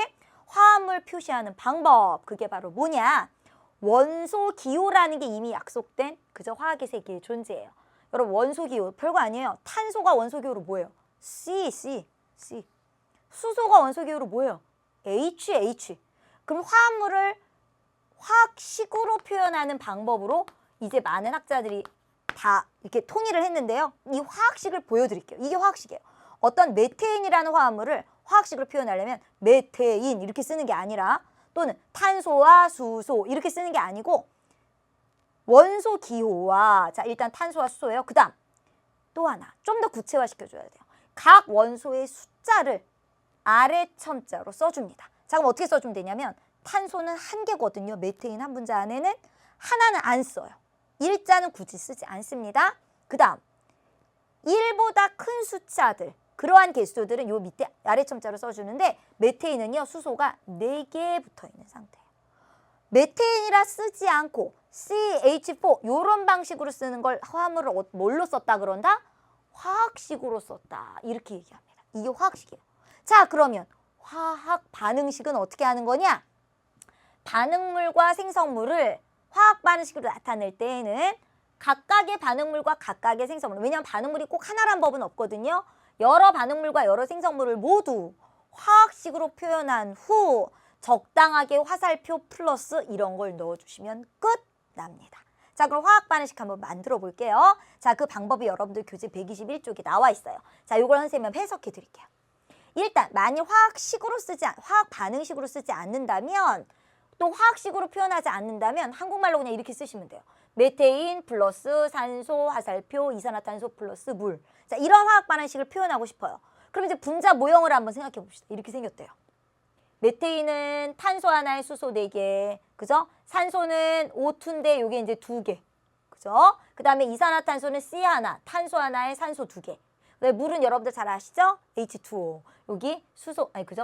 화합물 표시하는 방법, 그게 바로 뭐냐? 원소 기호라는 게 이미 약속된 그저 화학의 세계의 존재예요. 여러분 원소 기호 별거 아니에요. 탄소가 원소 기호로 뭐예요? C. 수소가 원소 기호로 뭐예요? H. 그럼 화합물을 화학식으로 표현하는 방법으로 이제 많은 학자들이 다 이렇게 통일을 했는데요. 이 화학식을 보여드릴게요. 이게 화학식이에요. 어떤 메테인이라는 화합물을 화학식으로 표현하려면 메테인 이렇게 쓰는 게 아니라 또는 탄소와 수소 이렇게 쓰는 게 아니고 원소 기호와 자 일단 탄소와 수소예요. 그 다음 또 하나 좀 더 구체화시켜줘야 돼요. 각 원소의 숫자를 아래 첨자로 써줍니다. 자 그럼 어떻게 써주면 되냐면 탄소는 한 개거든요. 메테인 한 분자 안에는 하나는 안 써요. 일자는 굳이 쓰지 않습니다. 그 다음 1보다 큰 숫자들 그러한 개수들은 요 밑에 아래 첨자로 써주는데 메테인은요 수소가 4개 붙어 있는 상태예요. 메테인이라 쓰지 않고 CH4 이런 방식으로 쓰는 걸 화합물을 뭘로 썼다 그런다? 화학식으로 썼다 이렇게 얘기합니다. 이게 화학식이에요. 자 그러면 화학 반응식은 어떻게 하는 거냐? 반응물과 생성물을 화학 반응식으로 나타낼 때에는 각각의 반응물과 각각의 생성물 왜냐하면 반응물이 꼭 하나란 법은 없거든요. 여러 반응물과 여러 생성물을 모두 화학식으로 표현한 후 적당하게 화살표 플러스 이런 걸 넣어주시면 끝납니다. 자 그럼 화학 반응식 한번 만들어 볼게요. 자 그 방법이 여러분들 교재 121쪽에 나와 있어요. 자 요걸 선생님이 해석해 드릴게요. 일단 만일 화학 반응식으로 쓰지 않는다면 또 화학식으로 표현하지 않는다면 한국말로 그냥 이렇게 쓰시면 돼요. 메테인 플러스 산소 화살표 이산화탄소 플러스 물. 자 이런 화학 반응식을 표현하고 싶어요. 그럼 이제 분자 모형을 한번 생각해 봅시다. 이렇게 생겼대요. 메테인은 탄소 하나에 수소 4개. 그죠? 산소는 O2인데 요게 이제 2개. 그죠? 그 다음에 이산화탄소는 C 하나, 탄소 하나에 산소 2개. 왜 물은 여러분들 잘 아시죠? H2O. 여기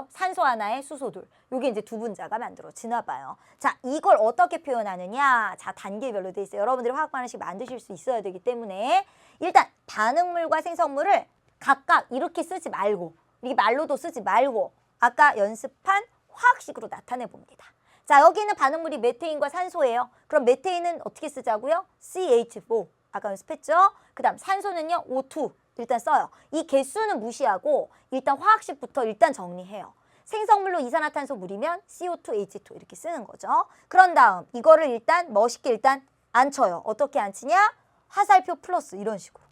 산소 하나에 수소 둘. 여기 이제 두 분자가 만들어지나 봐요. 자, 이걸 어떻게 표현하느냐? 자, 단계별로 돼 있어요. 여러분들이 화학 반응식 만드실 수 있어야 되기 때문에 일단 반응물과 생성물을 각각 이렇게 쓰지 말고 이게 말로도 쓰지 말고 아까 연습한 화학식으로 나타내 봅니다. 자, 여기는 반응물이 메테인과 산소예요. 그럼 메테인은 어떻게 쓰자고요? CH4. 아까 연습했죠? 그 다음 산소는요, O2. 일단 써요. 이 개수는 무시하고 일단 화학식부터 일단 정리해요. 생성물로 이산화탄소 물이면 CO2, H2 이렇게 쓰는 거죠. 그런 다음 이거를 일단 멋있게 일단 안 쳐요. 어떻게 안 치냐? 화살표 플러스 이런 식으로.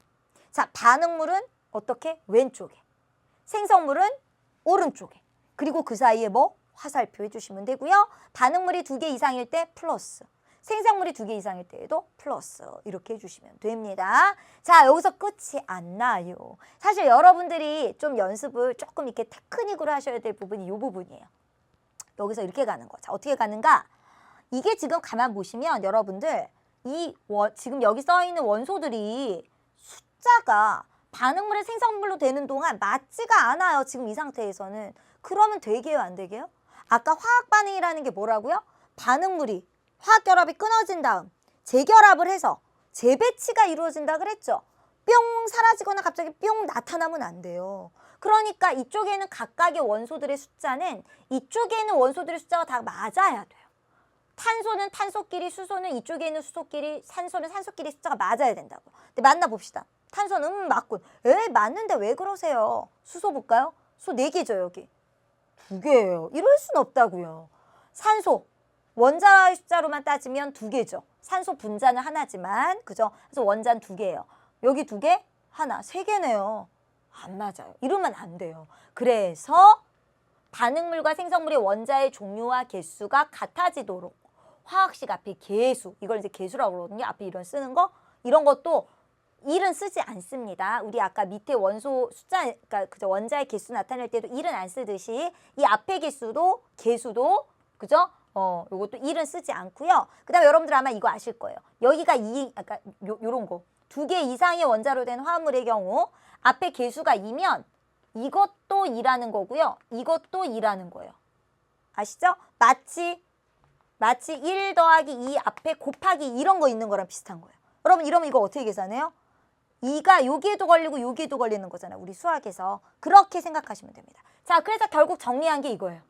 자, 반응물은 어떻게? 왼쪽에. 생성물은 오른쪽에. 그리고 그 사이에 뭐? 화살표 해주시면 되고요. 반응물이 2개 이상일 때 플러스. 생성물이 2개 이상일 때에도 플러스 이렇게 해주시면 됩니다. 자, 여기서 끝이 안 나요. 사실 여러분들이 좀 연습을 조금 이렇게 테크닉으로 하셔야 될 부분이 이 부분이에요. 여기서 이렇게 가는 거. 자, 어떻게 가는가? 이게 지금 가만 보시면 여러분들 지금 여기 써 있는 원소들이 숫자가 반응물의 생성물로 되는 동안 맞지가 않아요. 지금 이 상태에서는. 그러면 되게요, 안 되게요? 아까 화학 반응이라는 게 뭐라고요? 반응물이 화학 결합이 끊어진 다음 재결합을 해서 재배치가 이루어진다 그랬죠. 뿅 사라지거나 갑자기 뿅 나타나면 안 돼요. 그러니까 이쪽에 는 각각의 원소들의 숫자는 이쪽에 있는 원소들의 숫자가 다 맞아야 돼요. 탄소는 탄소끼리, 수소는 이쪽에 있는 수소끼리, 산소는 산소끼리 숫자가 맞아야 된다고. 근데 만나봅시다. 탄소는 맞군. 맞는데 왜 그러세요? 수소 볼까요? 수소 4개죠, 여기. 2개예요. 이럴 순 없다고요. 산소, 원자의 숫자로만 따지면 2개죠. 산소 분자는 하나지만, 그죠? 그래서 원자는 2개예요. 여기 2개, 하나, 3개네요. 안 맞아요. 이러면 안 돼요. 그래서 반응물과 생성물의 원자의 종류와 개수가 같아지도록 화학식 앞에 개수, 이걸 이제 개수라고 그러거든요. 앞에 이런 쓰는 거, 이런 것도 일은 쓰지 않습니다. 우리 아까 밑에 원소 숫자, 그러니까 그죠? 원자의 개수 나타낼 때도 일은 안 쓰듯이 이 앞에 개수도 그죠? 요것도 일은 쓰지 않고요. 그다음에 여러분들 아마 이거 아실 거예요. 여기가 아까 요런 거 2개 이상의 원자로 된 화합물의 경우 앞에 개수가 2면 이것도 2라는 거고요. 이것도 2라는 거예요. 아시죠? 마치 1 더하기 2 앞에 곱하기 이런 거 있는 거랑 비슷한 거예요. 여러분 이러면 이거 어떻게 계산해요? 2가 여기에도 걸리고 여기에도 걸리는 거잖아요. 우리 수학에서. 그렇게 생각하시면 됩니다. 자, 그래서 결국 정리한 게 이거예요.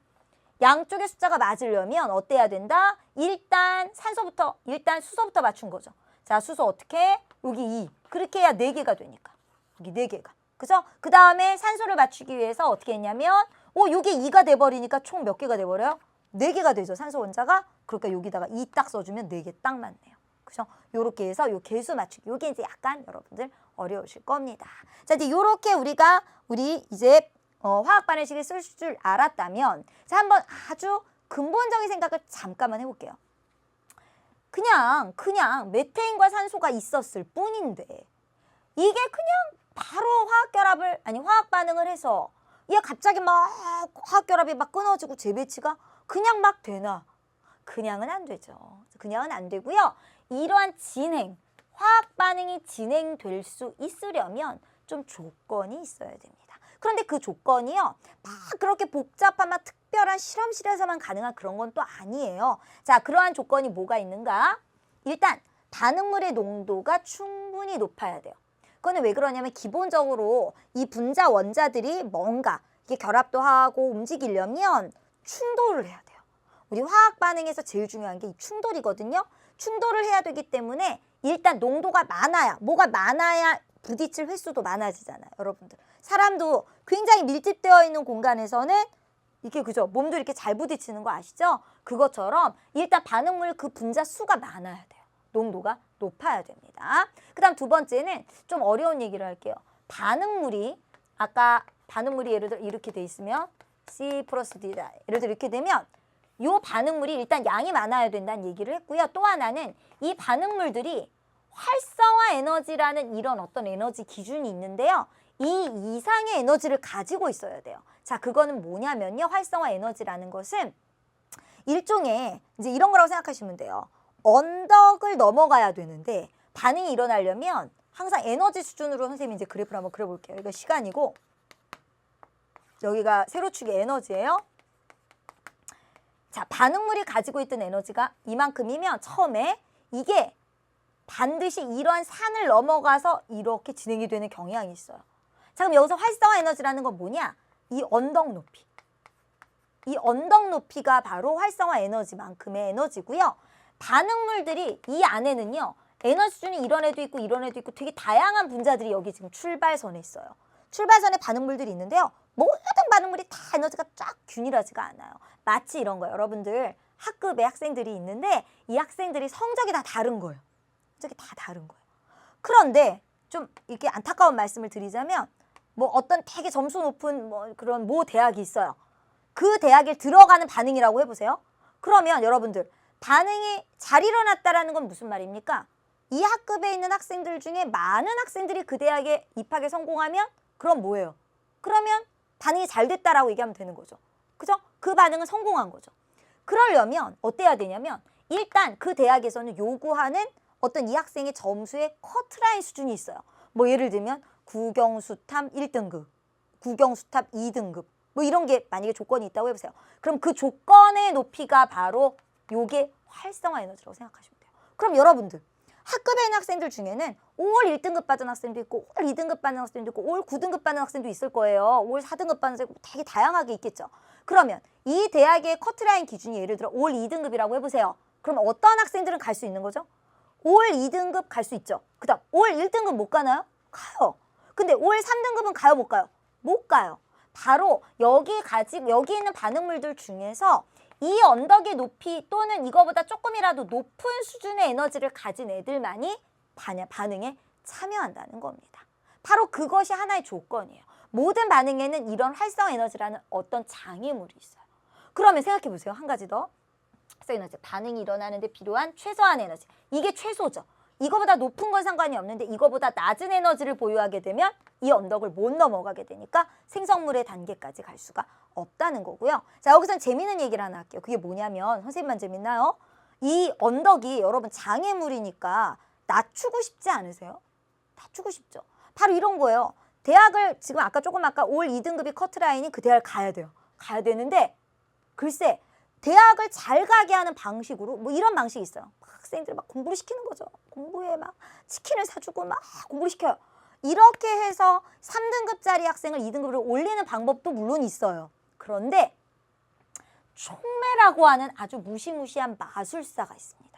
양쪽의 숫자가 맞으려면 어때야 된다? 일단 수소부터 맞춘 거죠. 자, 수소 어떻게? 여기 2. 그렇게 해야 4개가 되니까. 여기 4개가. 그죠? 그 다음에 산소를 맞추기 위해서 어떻게 했냐면 여기 2가 돼버리니까 총 몇 개가 돼버려요? 4개가 되죠. 산소 원자가. 그러니까 여기다가 2 딱 써주면 4개 딱 맞네요. 그죠? 요렇게 해서 요 개수 맞추기. 요게 이제 약간 여러분들 어려우실 겁니다. 자, 이제 요렇게 우리 이제 화학 반응식을 쓸 줄 알았다면 자, 한번 아주 근본적인 생각을 잠깐만 해볼게요. 그냥 메테인과 산소가 있었을 뿐인데 이게 그냥 바로 화학 반응을 해서 얘 갑자기 막 화학 결합이 막 끊어지고 재배치가 그냥 막 되나? 그냥은 안 되죠. 그냥은 안 되고요. 이러한 화학 반응이 진행될 수 있으려면 좀 조건이 있어야 됩니다. 그런데 그 조건이요. 막 그렇게 복잡한 막 특별한 실험실에서만 가능한 그런 건 또 아니에요. 자, 그러한 조건이 뭐가 있는가? 일단 반응물의 농도가 충분히 높아야 돼요. 그거는 왜 그러냐면 기본적으로 이 분자 원자들이 뭔가 이게 결합도 하고 움직이려면 충돌을 해야 돼요. 우리 화학 반응에서 제일 중요한 게 이 충돌이거든요. 충돌을 해야 되기 때문에 일단 농도가 많아야, 뭐가 많아야 부딪힐 횟수도 많아지잖아요. 여러분들. 사람도 굉장히 밀집되어 있는 공간에서는 이게 그죠? 몸도 이렇게 잘 부딪히는 거 아시죠? 그것처럼 일단 반응물 그 분자 수가 많아야 돼요. 농도가 높아야 됩니다. 그 다음 2번째는 좀 어려운 얘기를 할게요. 아까 반응물이 예를 들어 이렇게 돼 있으면 C 플러스 D다. 예를 들어 이렇게 되면 요 반응물이 일단 양이 많아야 된다는 얘기를 했고요. 또 하나는 이 반응물들이 활성화 에너지라는 이런 어떤 에너지 기준이 있는데요. 이 이상의 에너지를 가지고 있어야 돼요. 자, 그거는 뭐냐면요. 활성화 에너지라는 것은 일종의 이제 이런 거라고 생각하시면 돼요. 언덕을 넘어가야 되는데 반응이 일어나려면 항상 에너지 수준으로 선생님이 이제 그래프를 한번 그려볼게요. 이거 시간이고 여기가 세로축의 에너지예요. 자, 반응물이 가지고 있던 에너지가 이만큼이면 처음에 이게 반드시 이러한 산을 넘어가서 이렇게 진행이 되는 경향이 있어요. 자, 그럼 여기서 활성화 에너지라는 건 뭐냐? 이 언덕 높이. 이 언덕 높이가 바로 활성화 에너지만큼의 에너지고요. 반응물들이 이 안에는요. 에너지 수준이 이런 애도 있고 이런 애도 있고 되게 다양한 분자들이 여기 지금 출발선에 있어요. 출발선에 반응물들이 있는데요. 모든 반응물이 다 에너지가 쫙 균일하지가 않아요. 마치 이런 거예요. 여러분들 학급에 학생들이 있는데 이 학생들이 성적이 다 다른 거예요. 성적이 다 다른 거예요. 그런데 좀 이렇게 안타까운 말씀을 드리자면 뭐 어떤 되게 점수 높은 그런 대학이 있어요. 그 대학에 들어가는 반응이라고 해보세요. 그러면 여러분들 반응이 잘 일어났다라는 건 무슨 말입니까? 이 학급에 있는 학생들 중에 많은 학생들이 그 대학에 입학에 성공하면 그럼 뭐예요? 그러면 반응이 잘 됐다라고 얘기하면 되는 거죠. 그죠? 그 반응은 성공한 거죠. 그러려면 어때야 되냐면 일단 그 대학에서는 요구하는 어떤 이 학생의 점수의 커트라인 수준이 있어요. 뭐 예를 들면 구경수탑 1등급, 구경수탑 2등급 뭐 이런 게 만약에 조건이 있다고 해보세요. 그럼 그 조건의 높이가 바로 요게 활성화 에너지라고 생각하시면 돼요. 그럼 여러분들 학급에 있는 학생들 중에는 5월 1등급 받은 학생도 있고 5월 2등급 받은 학생도 있고 5월 9등급 받은 학생도 있을 거예요. 5월 4등급 받은 학생도 되게 다양하게 있겠죠. 그러면 이 대학의 커트라인 기준이 예를 들어 5월 2등급이라고 해보세요. 그럼 어떤 학생들은 갈 수 있는 거죠? 5월 2등급 갈 수 있죠. 그 다음 5월 1등급 못 가나요? 가요. 근데 5월 3등급은 가요 못 가요? 못 가요. 바로 여기 있는 반응물들 중에서 이 언덕의 높이 또는 이거보다 조금이라도 높은 수준의 에너지를 가진 애들만이 반응에 참여한다는 겁니다. 바로 그것이 하나의 조건이에요. 모든 반응에는 이런 활성 에너지라는 어떤 장애물이 있어요. 그러면 생각해 보세요. 한 가지 더. 활성 에너지, 반응이 일어나는 데 필요한 최소한 에너지. 이게 최소죠. 이거보다 높은 건 상관이 없는데 이거보다 낮은 에너지를 보유하게 되면 이 언덕을 못 넘어가게 되니까 생성물의 단계까지 갈 수가 없다는 거고요. 자, 여기서 재미있는 얘기를 하나 할게요. 그게 뭐냐면 선생님만 재밌나요? 이 언덕이 여러분 장애물이니까 낮추고 싶지 않으세요? 낮추고 싶죠. 바로 이런 거예요. 대학을 지금 아까 5월 2등급이 커트라인이 그 대학을 가야 돼요. 가야 되는데 글쎄 대학을 잘 가게 하는 방식으로 뭐 이런 방식이 있어요. 학생들 막 공부를 시키는 거죠. 공부에 막 치킨을 사주고 막 공부를 시켜요. 이렇게 해서 3등급짜리 학생을 2등급으로 올리는 방법도 물론 있어요. 그런데 촉매라고 하는 아주 무시무시한 마술사가 있습니다.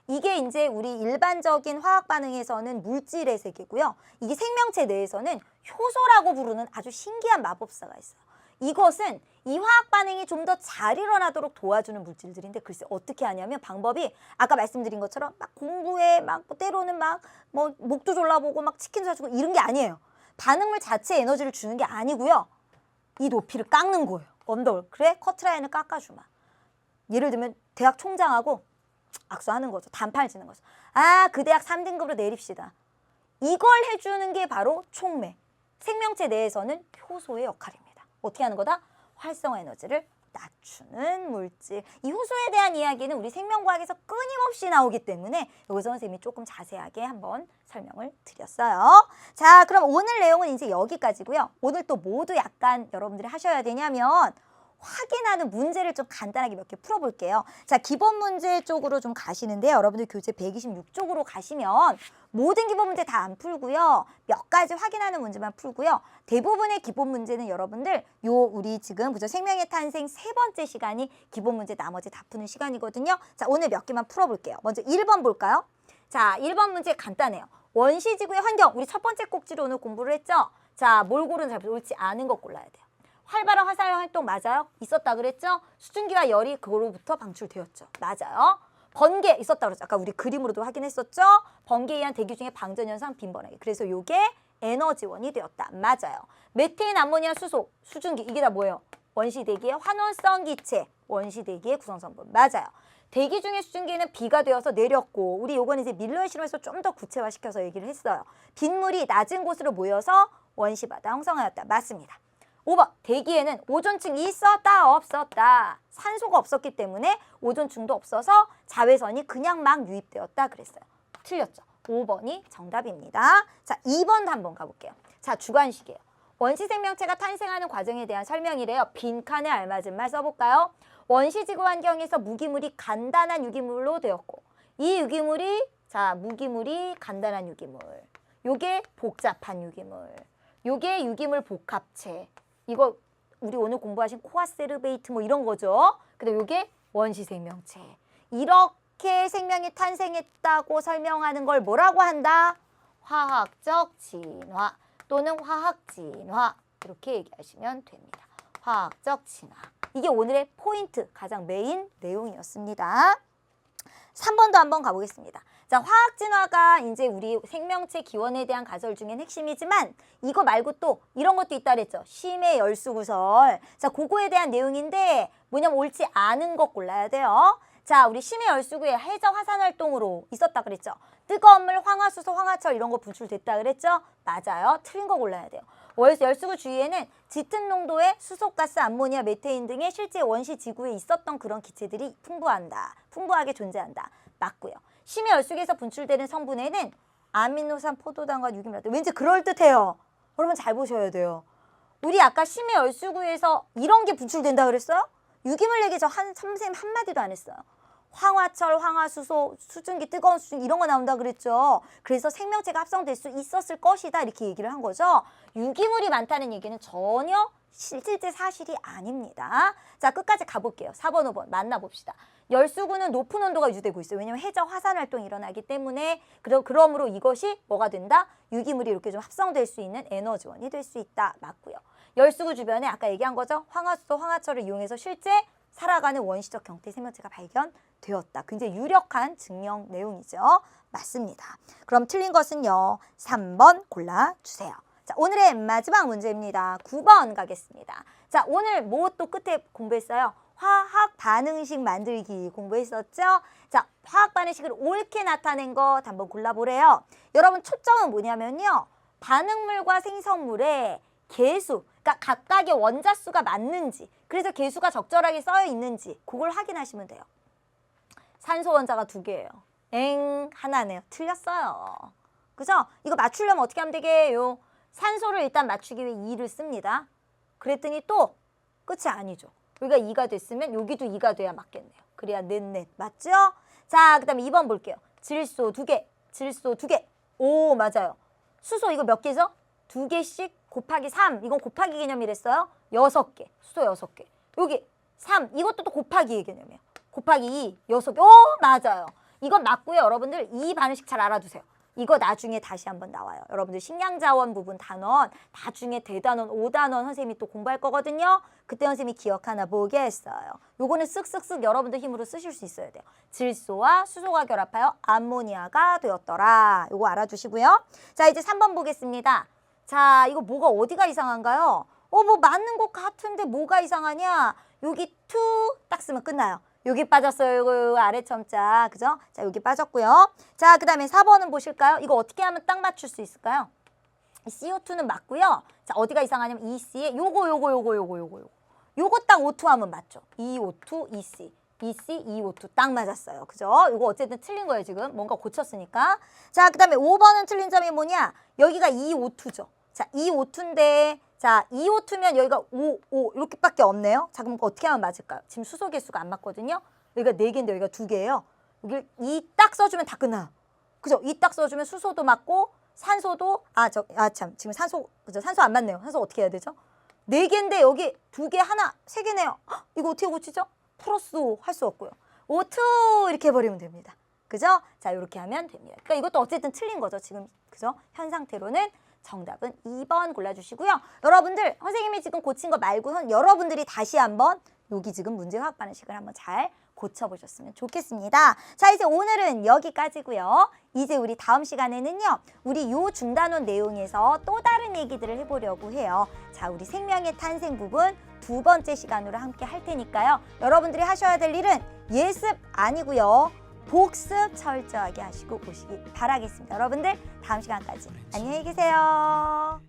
이게 이제 우리 일반적인 화학 반응에서는 물질의 세계고요. 이게 생명체 내에서는 효소라고 부르는 아주 신기한 마법사가 있어요. 이것은 이 화학 반응이 좀 더 잘 일어나도록 도와주는 물질들인데 글쎄 어떻게 하냐면 방법이 아까 말씀드린 것처럼 막 공부에 막 때로는 막 뭐 목도 졸라보고 막 치킨 사주고 이런 게 아니에요. 반응물 자체에 에너지를 주는 게 아니고요. 이 높이를 깎는 거예요. 언덕을. 그래? 커트라인을 깎아주마. 예를 들면 대학 총장하고 악수하는 거죠. 단판을 짓는 거죠. 아, 그 대학 3등급으로 내립시다. 이걸 해주는 게 바로 촉매. 생명체 내에서는 효소의 역할입니다. 어떻게 하는 거다? 활성화 에너지를 낮추는 물질. 이 효소에 대한 이야기는 우리 생명과학에서 끊임없이 나오기 때문에 여기서 선생님이 조금 자세하게 한번 설명을 드렸어요. 자, 그럼 오늘 내용은 이제 여기까지고요. 오늘 또 모두 약간 여러분들이 하셔야 되냐면 확인하는 문제를 좀 간단하게 몇 개 풀어볼게요. 자, 기본 문제 쪽으로 좀 가시는데요. 여러분들 교재 126쪽으로 가시면 모든 기본 문제 다 안 풀고요. 몇 가지 확인하는 문제만 풀고요. 대부분의 기본 문제는 여러분들 우리 지금 그죠? 생명의 탄생 3번째 시간이 기본 문제 나머지 다 푸는 시간이거든요. 자, 오늘 몇 개만 풀어볼게요. 먼저 1번 볼까요? 자, 1번 문제 간단해요. 원시지구의 환경. 우리 첫 번째 꼭지로 오늘 공부를 했죠? 자, 뭘 고르는 잘 옳지 않은 거 골라야 돼요. 활발한 화산 활동 맞아요? 있었다 그랬죠? 수증기와 열이 그거로부터 방출되었죠. 맞아요. 번개 있었다 그랬죠. 아까 우리 그림으로도 확인했었죠? 번개에 의한 대기 중에 방전현상 빈번하게. 그래서 이게 에너지원이 되었다. 맞아요. 메테인, 암모니아, 수소, 수증기 이게 다 뭐예요? 원시대기의 환원성 기체, 원시대기의 구성성분. 맞아요. 대기 중의 수증기는 비가 되어서 내렸고 우리 요건 이제 밀러의 실험에서 좀 더 구체화시켜서 얘기를 했어요. 빗물이 낮은 곳으로 모여서 원시바다 형성하였다. 맞습니다. 5번 대기에는 오존층이 있었다 없었다. 산소가 없었기 때문에 오존층도 없어서 자외선이 그냥 막 유입되었다 그랬어요. 틀렸죠. 5번이 정답입니다. 자, 2번도 한번 가볼게요. 자, 주관식이에요. 원시 생명체가 탄생하는 과정에 대한 설명이래요. 빈칸에 알맞은 말 써볼까요? 원시지구 환경에서 무기물이 간단한 유기물로 되었고 이 유기물이 무기물이 간단한 유기물. 요게 복잡한 유기물. 요게 유기물 복합체. 이거 우리 오늘 공부하신 코아세르베이트 뭐 이런 거죠. 근데 이게 원시 생명체. 이렇게 생명이 탄생했다고 설명하는 걸 뭐라고 한다? 화학적 진화 또는 화학 진화 이렇게 얘기하시면 됩니다. 화학적 진화. 이게 오늘의 포인트, 가장 메인 내용이었습니다. 3번도 한번 가보겠습니다. 자, 화학 진화가 이제 우리 생명체 기원에 대한 가설 중엔 핵심이지만 이거 말고 또 이런 것도 있다 그랬죠. 심해 열수구설. 자, 그거에 대한 내용인데 뭐냐면 옳지 않은 것 골라야 돼요. 자, 우리 심해 열수구의 해저 화산 활동으로 있었다 그랬죠. 뜨거운 물, 황화수소, 황화철 이런 거 분출됐다 그랬죠. 맞아요. 틀린 거 골라야 돼요. 열수구 주위에는 짙은 농도의 수소가스, 암모니아, 메테인 등의 실제 원시 지구에 있었던 그런 기체들이 풍부하게 존재한다. 맞고요. 심해 열수구에서 분출되는 성분에는 아미노산, 포도당과 유기물. 왠지 그럴듯해요. 여러분 잘 보셔야 돼요. 우리 아까 심해 열수구에서 이런 게 분출된다 그랬어요? 유기물 얘기 선생님 한마디도 안 했어요. 황화철, 황화수소, 수증기, 뜨거운 수증기 이런 거 나온다 그랬죠. 그래서 생명체가 합성될 수 있었을 것이다 이렇게 얘기를 한 거죠. 유기물이 많다는 얘기는 전혀 실제 사실이 아닙니다. 자, 끝까지 가볼게요. 4번, 5번 만나봅시다. 열수구는 높은 온도가 유지되고 있어요. 왜냐하면 해저 화산 활동이 일어나기 때문에 그러므로 이것이 뭐가 된다? 유기물이 이렇게 좀 합성될 수 있는 에너지원이 될 수 있다. 맞고요. 열수구 주변에 아까 얘기한 거죠. 황화수소, 황화철을 이용해서 실제 살아가는 원시적 경태 생명체가 발견되었다. 굉장히 유력한 증명 내용이죠. 맞습니다. 그럼 틀린 것은요. 3번 골라주세요. 자, 오늘의 마지막 문제입니다. 9번 가겠습니다. 자, 오늘 뭐 또 끝에 공부했어요? 화학 반응식 만들기 공부했었죠? 자, 화학 반응식을 옳게 나타낸 것 한번 골라보래요. 여러분 초점은 뭐냐면요. 반응물과 생성물의 개수, 그러니까 각각의 원자수가 맞는지, 그래서 개수가 적절하게 써여 있는지 그걸 확인하시면 돼요. 산소 원자가 2개예요. 하나네요. 틀렸어요. 그죠? 이거 맞추려면 어떻게 하면 되게요? 산소를 일단 맞추기 위해 2를 씁니다. 그랬더니 또 끝이 아니죠. 여기가 2가 됐으면 여기도 2가 돼야 맞겠네요. 그래야 넷 맞죠? 자, 그 다음에 2번 볼게요. 질소 2개, 질소 2개. 오, 맞아요. 수소 이거 몇 개죠? 2개씩 곱하기 3. 이건 곱하기 개념이랬어요. 6개. 수소 6개. 여기 3. 이것도 또 곱하기 개념이에요. 곱하기 2. 6개. 오, 맞아요. 이건 맞고요. 여러분들 이 반응식 잘 알아두세요. 이거 나중에 다시 한번 나와요. 여러분들 식량자원 부분 단원 나중에 대단원, 5단원 선생님이 또 공부할 거거든요. 그때 선생님이 기억하나 보겠어요. 요거는 쓱쓱쓱 여러분들 힘으로 쓰실 수 있어야 돼요. 질소와 수소가 결합하여 암모니아가 되었더라. 요거 알아두시고요. 자, 이제 3번 보겠습니다. 자, 이거 뭐가 어디가 이상한가요? 뭐 맞는 것 같은데 뭐가 이상하냐? 여기 to 딱 쓰면 끝나요. 여기 빠졌어요. 요거 아래 첨자. 그죠? 자, 여기 빠졌고요. 자, 그 다음에 4번은 보실까요? 이거 어떻게 하면 딱 맞출 수 있을까요? CO2는 맞고요. 자, 어디가 이상하냐면 EC에 요거 딱 O2 하면 맞죠? EO2, EC. EC, EO2 딱 맞았어요. 그죠? 이거 어쨌든 틀린 거예요, 지금. 뭔가 고쳤으니까. 자, 그 다음에 5번은 틀린 점이 뭐냐? 여기가 EO2죠. 자, EO2인데, 자, EO2면 여기가 5 이렇게밖에 없네요. 자, 그럼 어떻게 하면 맞을까요? 지금 수소 개수가 안 맞거든요. 여기가 4개인데 여기가 2개예요. 여기 2 딱 써주면 다 끝나요. 그죠? 2 딱 써주면 수소도 맞고, 산소도, 지금 산소, 그죠? 산소 안 맞네요. 산소 어떻게 해야 되죠? 4개인데 여기 2개, 하나, 3개네요. 헉, 이거 어떻게 고치죠? 플러스 5 할 수 없고요. O2 이렇게 해버리면 됩니다. 그죠? 자, 이렇게 하면 됩니다. 그러니까 이것도 어쨌든 틀린 거죠. 지금, 그죠? 현 상태로는 정답은 2번 골라주시고요. 여러분들, 선생님이 지금 고친 거 말고는 여러분들이 다시 한번 여기 지금 문제 화학 반응식을 한번 잘 고쳐보셨으면 좋겠습니다. 자, 이제 오늘은 여기까지고요. 이제 우리 다음 시간에는요. 우리 요 중단원 내용에서 또 다른 얘기들을 해보려고 해요. 자, 우리 생명의 탄생 부분 2번째 시간으로 함께 할 테니까요. 여러분들이 하셔야 될 일은 예습 아니고요. 복습 철저하게 하시고 오시기 바라겠습니다. 여러분들 다음 시간까지 안녕히 계세요.